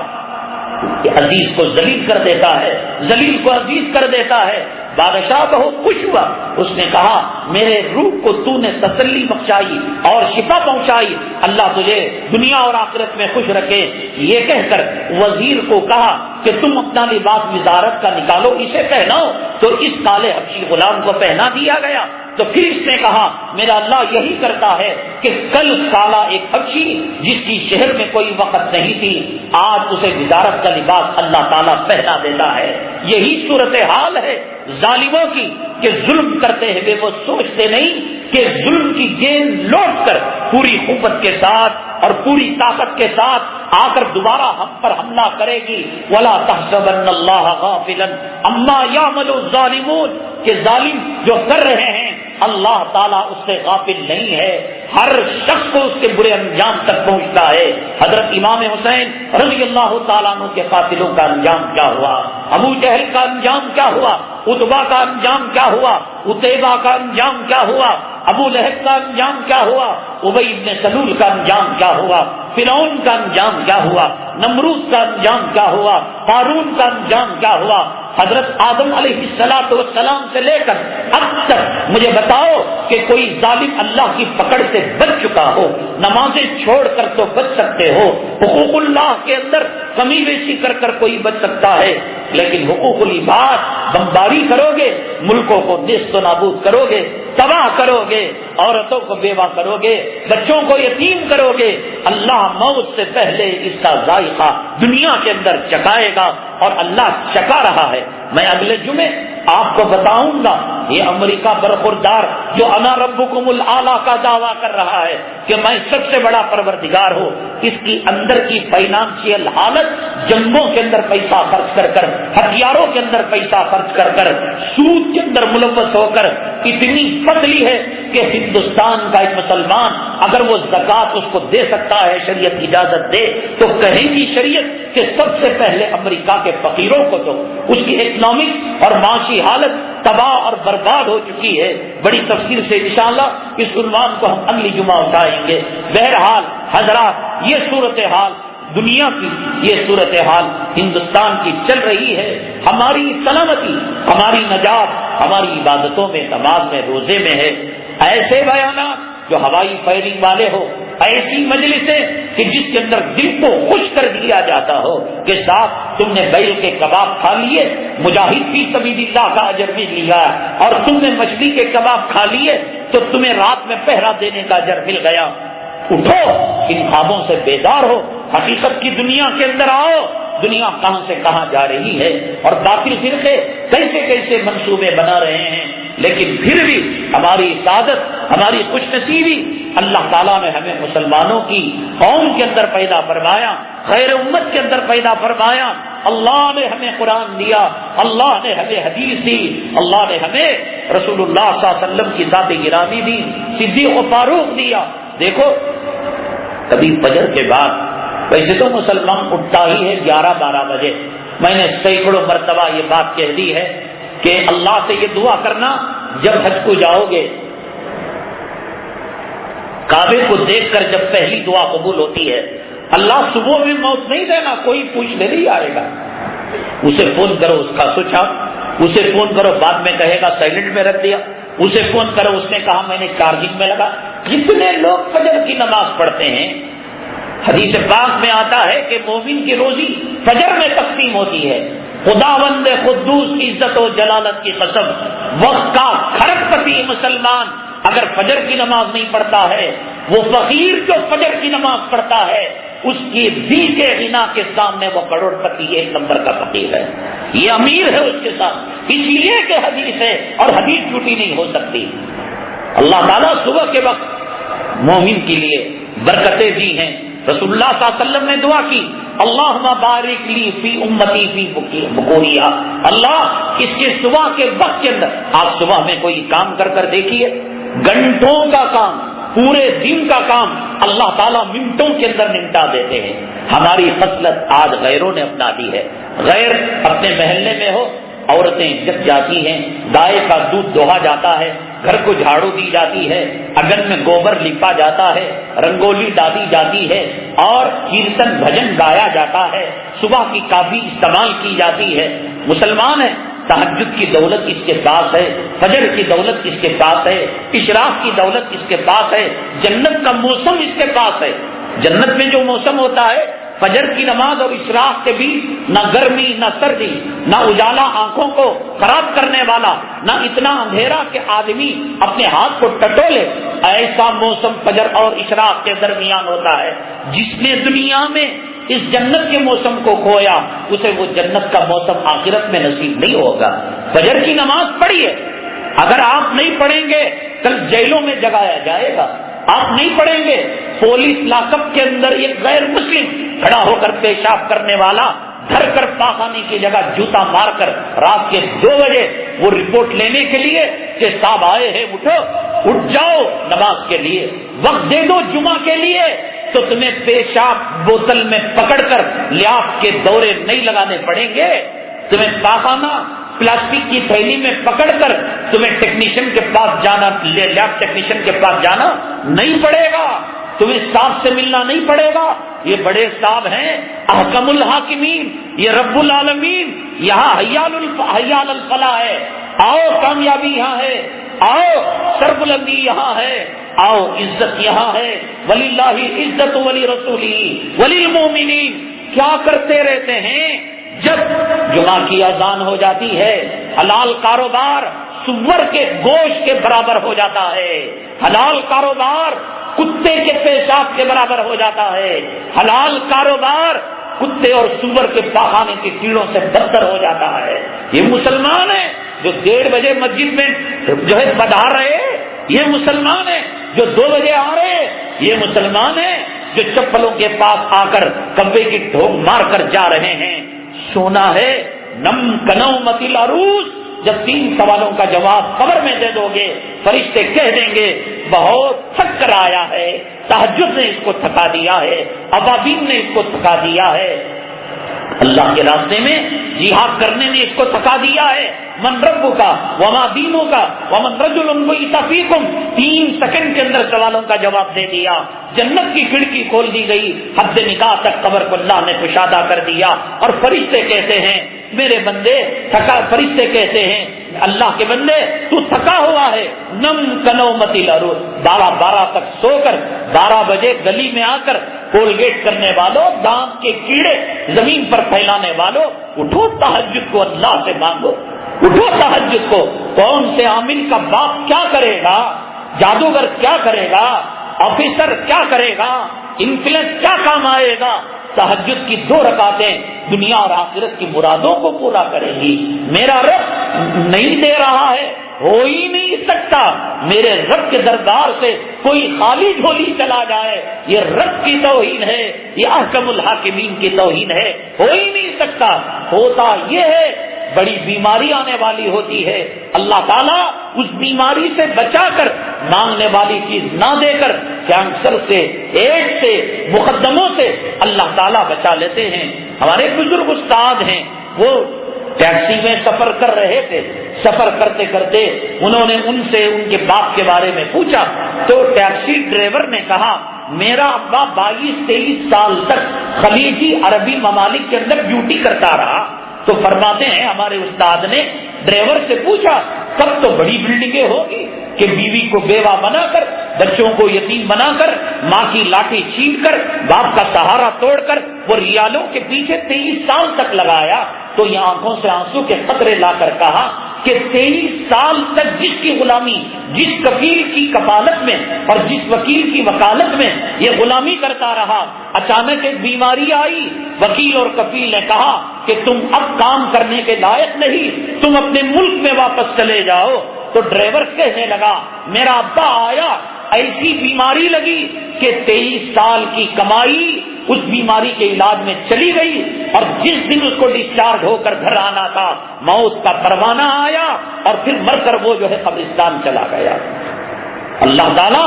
عزیز کو ذلیل کر دیتا ہے، ذلیل کو عزیز کر دیتا ہے. بادشاہ بہت خوش ہوا، اس نے کہا میرے روح کو تو نے تسلی بخشائی اور شفا پہنچائی، اللہ تجھے دنیا اور آخرت میں خوش رکھے. یہ کہہ کر وزیر کو کہا کہ تم اپنا لباس وزارت کا نکالو، اسے پہناؤ. تو اس کالے حبشی غلام کو پہنا دیا گیا. تو پھر اس نے کہا میرا اللہ یہی کرتا ہے کہ کل کالا ایک حبشی جس کی شہر میں کوئی وقت نہیں تھی، آج اسے وزارت کا لباس اللہ تعالیٰ پہنا دیتا ہے. یہی صورتحال ہے ظالموں کی کہ ظلم کرتے ہوئے وہ سوچتے نہیں کہ ظلم کی گیند لوٹ کر پوری قوت کے ساتھ اور پوری طاقت کے ساتھ آ کر دوبارہ ہم پر حملہ کرے گی. وَلَا تَحْسَبَنَّ اللَّهَ غَافِلًا عَمَّا يَعْمَلُ الظَّالِمُونَ کہ ظالم جو کر رہے ہیں اللہ تعالیٰ اس سے غافل نہیں ہے، ہر شخص کو اس کے برے انجام تک پہنچتا ہے. حضرت امام حسین رضی اللہ تعالیٰ عنہ کے قاتلوں کا انجام کیا ہوا، ابو جہل کا انجام کیا ہوا، عتبہ کا انجام کیا ہوا، عتیبہ کا انجام کیا ہوا، ابو لہب کا انجام کیا ہوا، ابی بن سلول کا انجام کیا ہوا، فرعون کا انجام کیا ہوا، نمرود کا انجام کیا ہوا، قارون کا انجام کیا ہوا. حضرت آدم علیہ السلام سے لے کر اب تک مجھے بتاؤ کہ کوئی ظالم اللہ کی پکڑ سے بچ چکا ہو. نمازیں چھوڑ کر تو بچ سکتے ہو، حقوق اللہ کے اندر کمی بیشی کر کر کوئی بچ سکتا ہے، لیکن حقوق العباد بمباری کرو گے، ملکوں کو نیست و نابود کرو گے، تباہ کرو گے، عورتوں کو بیوہ کرو گے، بچوں کو یتیم کرو گے، اللہ موت سے پہلے اس کا ذائقہ دنیا کے اندر چکھائے گا، اور اللہ چکا رہا ہے. میں اگلے جمعے آپ کو بتاؤں گا یہ امریکہ برخوردار جو انا ربکم الاعلی کا دعویٰ کر رہا ہے کہ میں سب سے بڑا پروردگار ہوں، اس کی اندر کی فائنانشیل حالت جنگوں کے اندر پیسہ خرچ کر کر، ہتھیاروں کے اندر پیسہ خرچ کر کر، سود کے اندر ملوث ہو کر اتنی پتلی ہے کہ ہندوستان کا ایک مسلمان اگر وہ زکوٰۃ اس کو دے سکتا ہے، شریعت اجازت دے تو کہیں گی شریعت کہ سب سے پہلے امریکہ کے فقیروں کو تو اس کی اکنامک اور معاشی حالت تباہ اور برباد ہو چکی ہے. بڑی تفصیل سے انشاءاللہ اس عنوان کو ہم اگلی جمعہ اٹھائیں گے. بہرحال حضرات یہ صورتحال دنیا کی، یہ صورتحال ہندوستان کی چل رہی ہے. ہماری سلامتی، ہماری نجات ہماری عبادتوں میں، نماز میں، روزے میں ہے. ایسے بیانات جو ہوائی فائرنگ والے ہو، ایسی مجلسیں کہ جس کے اندر دل کو خوش کر دیا جاتا ہو کہ صاحب تم نے بیل کے کباب کھا لیے، مجاہد فی سبیل اللہ کا اجر بھی لیا، اور تم نے مچھلی کے کباب کھا لیے تو تمہیں رات میں پہرا دینے کا اجر مل گیا. اٹھو، ان خوابوں سے بیدار ہو، حقیقت کی دنیا کے اندر آؤ. دنیا کہاں سے کہاں جا رہی ہے اور باطل فرقے کیسے کیسے منصوبے بنا رہے ہیں، لیکن پھر بھی ہماری سعادت، ہماری خوش نصیبی اللہ تعالیٰ نے ہمیں مسلمانوں کی قوم کے اندر پیدا فرمایا، خیر امت کے اندر پیدا فرمایا. اللہ نے ہمیں قرآن دیا، اللہ نے ہمیں حدیث دی، اللہ نے ہمیں رسول اللہ صلی اللہ علیہ وسلم کی ذات گرامی دی، صدیق و فاروق دیا. دیکھو کبھی فجر کے بعد، ویسے تو مسلمان اٹھتا ہی ہے 11-12 بجے، میں نے سینکڑوں مرتبہ یہ بات کہہ دی ہے کہ اللہ سے یہ دعا کرنا جب حج کو جاؤ گے، کعبے کو دیکھ کر جب پہلی دعا قبول ہوتی ہے، اللہ صبح میں موت نہیں دینا، کوئی پوچھنے نہیں آئے گا، اسے فون کرو اس کا سوئچ آف، اسے فون کرو بعد میں کہے گا سائلنٹ میں رکھ دیا، اسے فون کرو اس نے کہا میں نے چارجنگ میں لگا۔ کتنے لوگ فجر کی نماز پڑھتے ہیں، حدیث پاک میں آتا ہے کہ مومن کی روزی فجر میں تقسیم ہوتی ہے۔ خداوند قدوس کی عزت و جلالت کی قسم، وقت کا کھرب پتی مسلمان اگر فجر کی نماز نہیں پڑھتا ہے، وہ فقیر جو فجر کی نماز پڑھتا ہے اس کی دل کے غنا کے سامنے وہ کروڑ پتی ایک نمبر کا فقیر ہے، یہ امیر ہے اس کے ساتھ، اس لیے کہ حدیث ہے اور حدیث جھوٹی نہیں ہو سکتی۔ اللہ تعالیٰ صبح کے وقت مومن کے لیے برکتیں دی ہیں۔ رسول اللہ صلی اللہ علیہ وسلم نے دعا کی، اللہم بارک لی فی امتی فی بکوریا، اللہ اس کے صبح کے وقت کے اندر، آپ صبح میں کوئی کام کر دیکھیے، گھنٹوں کا کام، پورے دن کا کام اللہ تعالیٰ منٹوں کے اندر نمٹا دیتے ہیں۔ ہماری خصلت آج غیروں نے اپنا لی ہے، غیر اپنے محلے میں ہو، عورتیں جب جاتی ہیں گائے کا دودھ دوہا جاتا ہے، گھر کو جھاڑو دی جاتی ہے، اگن میں گوبر لپا جاتا ہے، رنگولی ڈالی جاتی ہے اور کیرتن بھجن گایا جاتا ہے، صبح کی کافی استعمال کی جاتی ہے۔ مسلمان ہے، تہجد کی دولت اس کے پاس ہے، فجر کی دولت اس کے پاس ہے، اشراق کی دولت اس کے پاس ہے، جنت کا موسم اس کے پاس ہے۔ جنت میں جو موسم ہوتا ہے فجر کی نماز اور اشراق کے بیچ، نہ گرمی نہ سردی، نہ اجالا آنکھوں کو خراب کرنے والا، نہ اتنا اندھیرا کہ آدمی اپنے ہاتھ کو ٹٹولے، ایسا موسم فجر اور اشراق کے درمیان ہوتا ہے۔ جس نے دنیا میں اس جنت کے موسم کو کھویا اسے وہ جنت کا موسم آخرت میں نصیب نہیں ہوگا۔ فجر کی نماز پڑھیے، اگر آپ نہیں پڑھیں گے کل جیلوں میں جگایا جائے گا، آپ نہیں پڑھیں گے پولیس لاک اپ کے اندر ایک غیر مسلم کھڑا ہو کر پیشاب کرنے والا دھر کر پاخانے کی جگہ جوتا مار کر رات کے 2 بجے وہ رپورٹ لینے کے لیے کہ صاحب آئے ہیں، اٹھو، اٹھ جاؤ نماز کے لیے، وقت دے دو جمعہ کے لیے، تو تمہیں پیشاب بوتل میں پکڑ کر لیاف کے دورے نہیں لگانے پڑیں گے، تمہیں پاخانہ پلاسٹک کی تھیلی میں پکڑ کر تمہیں ٹیکنیشین کے پاس جانا، لیب ٹیکنیشین کے پاس جانا نہیں پڑے گا، تمہیں صاحب سے ملنا نہیں پڑے گا۔ یہ بڑے صاحب ہیں، احکم الحاکمین، یہ رب العالمین، یہاں حیال الفلاح ہے، آؤ کامیابی یہاں ہے، آؤ سربلندی یہاں ہے، آؤ عزت یہاں ہے، وللہ عزت ولی رسولہ وللمؤمنین۔ کیا کرتے رہتے ہیں؟ جب جمعہ کی اذان ہو جاتی ہے حلال کاروبار سور کے گوشت کے برابر ہو جاتا ہے، حلال کاروبار کتے کے پیشاب کے برابر ہو جاتا ہے، حلال کاروبار کتے اور سور کے پاخانے کے کیڑوں سے بدتر ہو جاتا ہے۔ یہ مسلمان ہے جو 1:30 بجے مسجد میں جو ہے پدھار رہے، یہ مسلمان ہے جو 2 بجے آ رہے، یہ مسلمان ہے جو چپلوں کے پاس آ کر کمبے کی ٹھوک مار کر جا رہے ہیں۔ سونا ہے نم کنومت العروس، جب 3 سوالوں کا جواب قبر میں دے دو گے فرشتے کہہ دیں گے بہت تھک کر آیا ہے، تہجد نے اس کو تھکا دیا ہے، ابابین نے اس کو تھکا دیا ہے، اللہ کے راستے میں جہاد کرنے نے اس کو تھکا دیا ہے۔ من رب کا وما دینوں کا ومن رجل بعث فیکم، 3 سیکنڈ کے اندر سوالوں کا جواب دے دیا، جنت کی کھڑکی کھول دی گئی، حد نکاح تک قبر کو اللہ نے کشادہ کر دیا، اور فرشتے کہتے ہیں میرے بندے تھکا، فرشتے کہتے ہیں اللہ کے بندے تو تھکا ہوا ہے، نم کنومت العروس، 12 تک سو کر 12 بجے گلی میں آ کر کولگیٹ کرنے والوں، دانت کے کیڑے زمین پر پھیلانے والوں، اٹھو تہجد کو اللہ سے مانگو، اٹھو تہجد کو۔ کون سے عامل کا باپ کیا کرے گا، جادوگر کیا کرے گا، آفیسر کیا کرے گا، انفلوئنس کیا کام آئے گا؟ تہجد کی 2 رکعتیں دنیا اور آخرت کی مرادوں کو پورا کرے گی۔ میرا رب نہیں دے رہا ہے، ہو ہی نہیں سکتا میرے رب کے دربار سے کوئی خالی جھولی چلا جائے، یہ رب کی توہین ہے، یہ احکم الحاکمین کی توہین ہے، ہو ہی نہیں سکتا۔ ہوتا یہ ہے بڑی بیماری آنے والی ہوتی ہے، اللہ تعالیٰ اس بیماری سے بچا کر مانگنے والی چیز نہ دے کر کینسر سے، ایڈس سے، مقدموں سے اللہ تعالیٰ بچا لیتے ہیں۔ ہمارے بزرگ استاد ہیں وہ ٹیکسی میں سفر کر رہے تھے. سفر کرتے کرتے انہوں نے ان سے ان کے باپ کے بارے میں پوچھا تو ٹیکسی ڈرائیور نے کہا میرا ابا 22-23 سال تک خلیجی عربی ممالک کے اندر ڈیوٹی کرتا رہا. تو فرماتے ہیں ہمارے استاد نے ڈرائیور سے پوچھا تب تو بڑی بلڈنگیں ہوگی کہ بیوی کو بیوہ بنا کر, بچوں کو یتیم بنا کر, ماں کی لاٹھی چھین کر, باپ کا سہارا توڑ کر وہ ریالوں کے پیچھے 23 سال تک لگایا. تو یہ آنکھوں سے آنسو کے قطرے لا کر کہا کہ 23 سال تک جس کی غلامی, جس کفیل کی کفالت میں اور جس وکیل کی وکالت میں یہ غلامی کرتا رہا, اچانک ایک بیماری آئی. وکیل اور کفیل نے کہا کہ تم اب کام کرنے کے لائق نہیں, تم اپنے ملک میں واپس چلے جاؤ. تو ڈرائیور کہنے لگا میرا ابا آیا, ایسی بیماری لگی کہ 23 سال کی کمائی اس بیماری کے علاج میں چلی گئی, اور جس دن اس کو ڈسچارج ہو کر گھر آنا تھا موت کا پروانہ آیا اور پھر مر کر وہ جو ہے قبرستان چلا گیا. اللہ تعالیٰ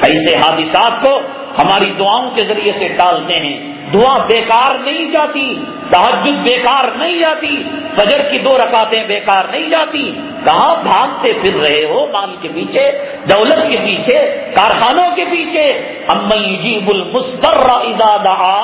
ایسے حادثات کو ہماری دعاؤں کے ذریعے سے ٹالتے ہیں. دعا بیکار نہیں جاتی, تہجد بیکار نہیں جاتی, فجر کی 2 رکعتیں بیکار نہیں جاتی. کہاں بھاگتے پھر رہے ہو مال کے پیچھے, دولت کے پیچھے, کارخانوں کے پیچھے. امن یجیب المضطر اذا دعا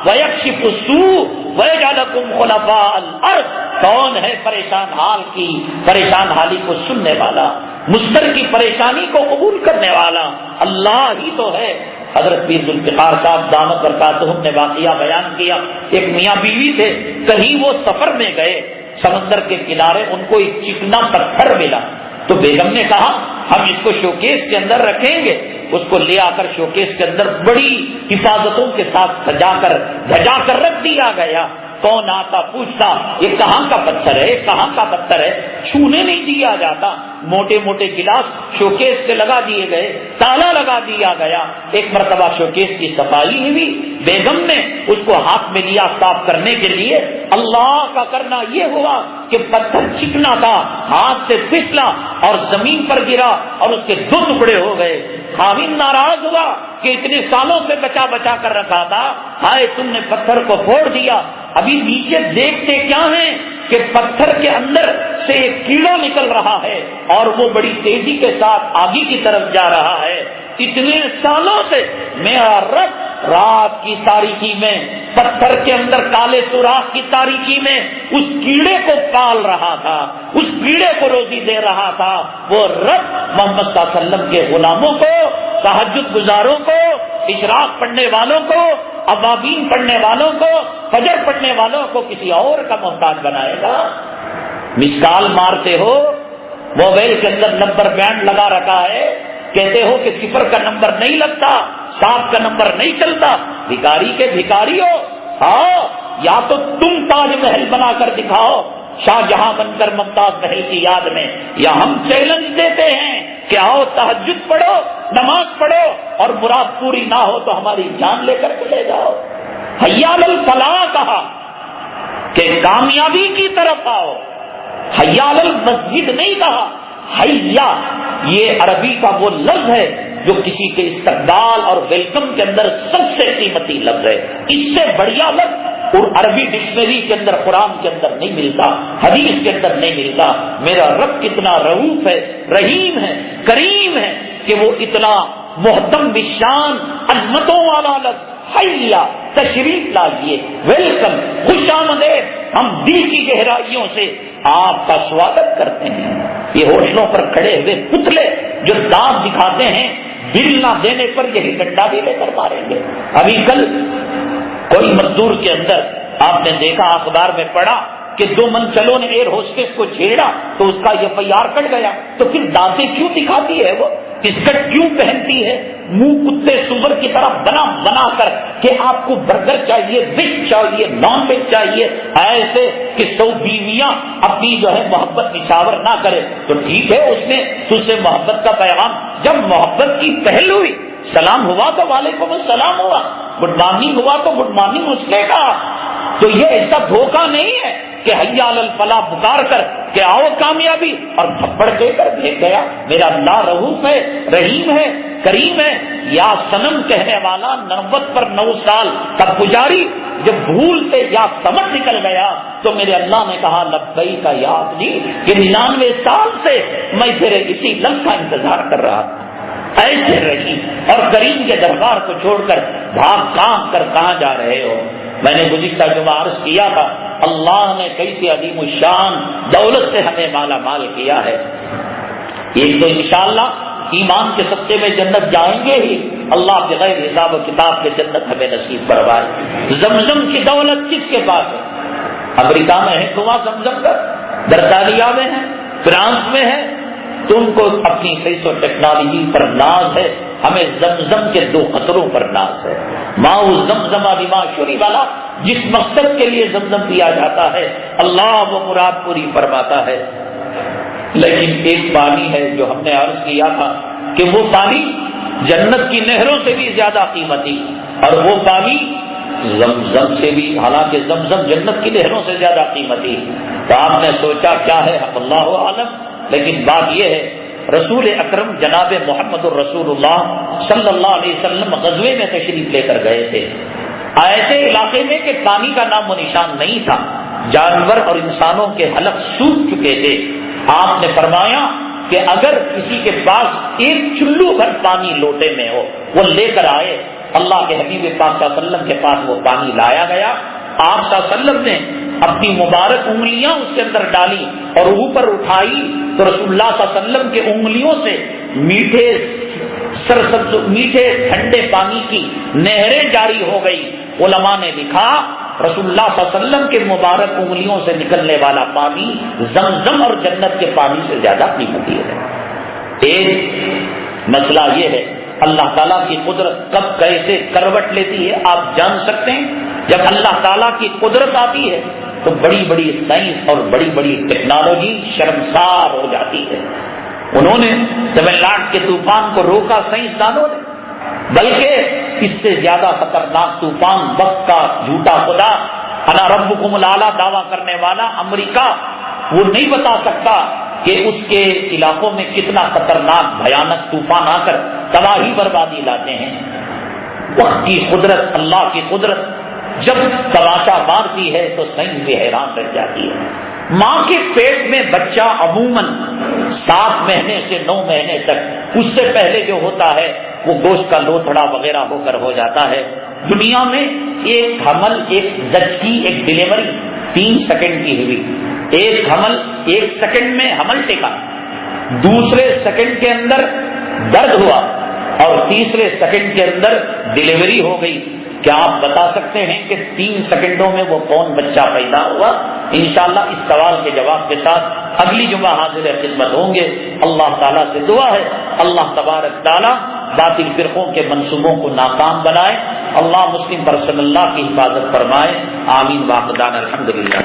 ویکشف السوء ویجعلکم خلفاء الارض. کون ہے پریشان حالی کو سننے والا, مضطر کی پریشانی کو قبول کرنے والا؟ اللہ ہی تو ہے. حضرت پیر ذوالفقار صاحب دامت برکاتہم نے واقعہ بیان کیا. ایک میاں بیوی تھے, کہیں وہ سفر میں گئے, سمندر کے کنارے ان کو ایک چکنا پتھر ملا. تو بیگم نے کہا ہم اس کو شوکیس کے اندر رکھیں گے. اس کو لے آ کر شوکیس کے اندر بڑی حفاظتوں کے ساتھ سجا کر رکھ دیا گیا. کون آتا پوچھتا یہ کہاں کا پتھر ہے, کہاں کا پتھر ہے, چھونے نہیں دیا جاتا. موٹے موٹے گلاس شوکیس سے لگا دیے گئے, تالا لگا دیا گیا. ایک مرتبہ شوکیس کی صفائی ہوئی, بیگم نے اس کو ہاتھ میں لیا صاف کرنے کے لیے. اللہ کا کرنا یہ ہوا کہ پتھر چکنا تھا, ہاتھ سے پھسلا اور زمین پر گرا اور اس کے 2 ٹکڑے ہو گئے. خاوند ناراض ہوا کہ اتنے سالوں سے بچا کر رکھا تھا, ہائے تم نے پتھر کو پھوڑ دیا. ابھی نیچے دیکھتے کیا ہیں کہ پتھر کے اندر سے ایک کیڑا نکل رہا ہے اور وہ بڑی تیزی کے ساتھ آگے کی طرف جا رہا ہے. اتنے سالوں سے میرا رب رات کی تاریکی میں, پتھر کے اندر کالے سوراخ کی تاریکی میں اس کیڑے کو پال رہا تھا, اس کیڑے کو روزی دے رہا تھا. وہ رب محمد صلی اللہ علیہ وسلم کے غلاموں کو, تہجد گزاروں کو, اشراق پڑھنے والوں کو, ابابین پڑھنے والوں کو, فجر پڑھنے والوں کو کسی اور کا محتاج بنائے گا. مسکال مارتے ہو, موبائل کے اندر نمبر بینڈ لگا رکھا ہے, کہتے ہو کہ 0 کا نمبر نہیں لگتا, 7 کا نمبر نہیں چلتا. بھکاری کے بھکاری ہو. ہاں, یا تو تم تاج محل بنا کر دکھاؤ شاہ جہاں بن کر ممتاز محل کی یاد میں, یا ہم چیلنج دیتے ہیں کہ آؤ تہجد پڑھو, نماز پڑھو, اور مراد پوری نہ ہو تو ہماری جان لے کر چلے جاؤ. حیا علی الفلاح کہا کہ کامیابی کی طرف آؤ, حیا علی المسجد نہیں کہا. حیا یہ عربی کا وہ لفظ ہے جو کسی کے استقبال اور ویلکم کے اندر سب سے قیمتی لفظ ہے. اس سے بڑھیا لفظ اور عربی ڈکشنری کے اندر, قرآن کے اندر نہیں ملتا, حدیث کے اندر نہیں ملتا. میرا رب کتنا رؤوف ہے, رحیم ہے, کریم ہے کہ وہ اتنا محتم بشان عظمتوں والا لفظ حیا, تشریف لائیے, ویلکم, خوش آمدید. ہم دل کی گہرائیوں سے آپ کا سواگت کرتے ہیں. یہ ہوٹلوں پر کھڑے ہوئے پتلے جو دانت دکھاتے ہیں, بل نہ دینے پر یہی ڈنڈا بھی لے کر ماریں گے. ابھی کل کوئی مزدور کے اندر آپ نے دیکھا, اخبار میں پڑھا کہ 2 منچلوں نے ایئر ہوسٹس کو چھیڑا تو اس کا FIR کٹ گیا. تو پھر دانتیں کیوں دکھاتی ہے, وہ اسکرٹ کیوں پہنتی ہے, منہ کتے سور کی طرح بنا کر کہ آپ کو برگر چاہیے, ویج چاہیے, نان ویج چاہیے, ایسے کہ 100 بیویاں اپنی جو ہے محبت نشاور نہ کرے. تو ٹھیک ہے, اس نے تجھ سے محبت کا پیغام, جب محبت کی پہل ہوئی, سلام ہوا تو وعلیکم السلام ہوا, گڈ مارننگ ہوا تو گڈ مارننگ اس نے کہا. تو یہ ایسا دھوکہ نہیں ہے کہ حیا علی الفلاح پکار کر کہ آؤ کامیابی اور تھپڑ دے کر بھیج گیا. میرا اللہ رؤوف ہے, رحیم ہے, کریم ہے. یا صنم کہنے والا 90 پر 9 سال کا پجاری جب بھول سے یا سمجھ نکل گیا تو میرے اللہ نے کہا لبیک یا عبدی، کہ 99 سال سے میں تیرے اسی لفظ کا انتظار کر رہا تھا، ایسے رہی اور کریم کے دربار کو چھوڑ کر بھاگ کام کر کہاں جا رہے ہو؟ میں نے گزشتہ جمعہ عرض کیا تھا اللہ نے کیسے عظیم الشان دولت سے ہمیں مالا مال کیا ہے۔ ایک تو انشاءاللہ ایمان کے سطح میں جنت جائیں گے ہی، اللہ بغیر حساب و کتاب کے جنت ہمیں نصیب فرمائے۔ زمزم کی دولت کس کے پاس ہے؟ امریکہ میں ہے کنواں زمزم کا، برطانیہ میں ہے، فرانس میں ہے۔ تم کو اپنی سائنس و ٹیکنالوجی پر ناز ہے، ہمیں زمزم کے 2 قطروں پر ناز ہے۔ ماء زمزم بما شرب والا، جس مقصد کے لیے زمزم پیا جاتا ہے اللہ وہ مراد پوری فرماتا ہے۔ لیکن ایک پانی ہے جو ہم نے عرض کیا تھا کہ وہ پانی جنت کی نہروں سے بھی زیادہ قیمتی، اور وہ پانی زمزم سے بھی، حالانکہ زمزم جنت کی نہروں سے زیادہ قیمتی۔ تو آپ نے سوچا کیا ہے، اللہ عالم، لیکن بات یہ ہے رسول اکرم جناب محمد الرسول اللہ صلی اللہ علیہ وسلم غزوے میں تشریف لے کر گئے تھے ایسے علاقے میں کہ پانی کا نام و نشان نہیں تھا، جانور اور انسانوں کے حلق سوکھ چکے تھے۔ آپ نے فرمایا کہ اگر کسی کے پاس ایک چلو بھر پانی لوٹے میں ہو وہ لے کر آئے۔ اللہ کے حبیب پاک صلی اللہ علیہ وسلم کے پاس وہ پانی لایا گیا، آپ صلی اللہ علیہ وسلم نے اپنی مبارک انگلیاں اس کے اندر ڈالی اور اوپر اٹھائی تو رسول اللہ صلی اللہ علیہ وسلم کے انگلیوں سے میٹھے ٹھنڈے پانی کی نہریں جاری ہو گئی۔ علماء نے لکھا رسول اللہ صلی اللہ علیہ وسلم کے مبارک انگلیوں سے نکلنے والا پانی زمزم اور جنت کے پانی سے زیادہ قیمتی ہے۔ ایک مسئلہ یہ ہے اللہ تعالیٰ کی قدرت کب کیسے کروٹ لیتی ہے آپ جان سکتے ہیں؟ جب اللہ تعالیٰ کی قدرت آتی ہے تو بڑی بڑی سائنس اور بڑی بڑی ٹیکنالوجی شرمسار ہو جاتی ہے۔ انہوں نے تمل ناڈو کے طوفان کو روکا سائنسدانوں نے، بلکہ اس سے زیادہ خطرناک طوفان وقت کا جھوٹا خدا انا ربکم الاعلی دعویٰ کرنے والا امریکہ وہ نہیں بتا سکتا کہ اس کے علاقوں میں کتنا خطرناک بھیانک طوفان آ کر تباہی بربادی لاتے ہیں۔ وقت کی قدرت، اللہ کی قدرت جب تماشا مارتی ہے تو سائنس بھی حیران رہ جاتی ہے۔ ماں کے پیٹ میں بچہ عموماً 7 مہینے سے 9 مہینے تک، اس سے پہلے جو ہوتا ہے وہ گوشت کا لوتھڑا وغیرہ ہو کر ہو جاتا ہے۔ دنیا میں ایک حمل، ایک زچگی، ایک ڈیلیوری 3 سیکنڈ کی ہوئی، ایک حمل 1 سیکنڈ میں حمل ٹکا، دوسرے سیکنڈ کے اندر درد ہوا اور تیسرے سیکنڈ کے اندر ڈیلیوری ہو گئی۔ کیا آپ بتا سکتے ہیں کہ 3 سیکنڈوں میں وہ کون بچہ پیدا ہوا؟ انشاءاللہ اس سوال کے جواب کے ساتھ اگلی جمعہ حاضر خدمت ہوں گے۔ اللہ تعالیٰ سے دعا ہے اللہ تبارک تعالیٰ باطل فرقوں کے منصوبوں کو ناکام بنائے، اللہ مسلم پرسن اللہ کی حفاظت فرمائے، آمین واقدان الحمدللہ۔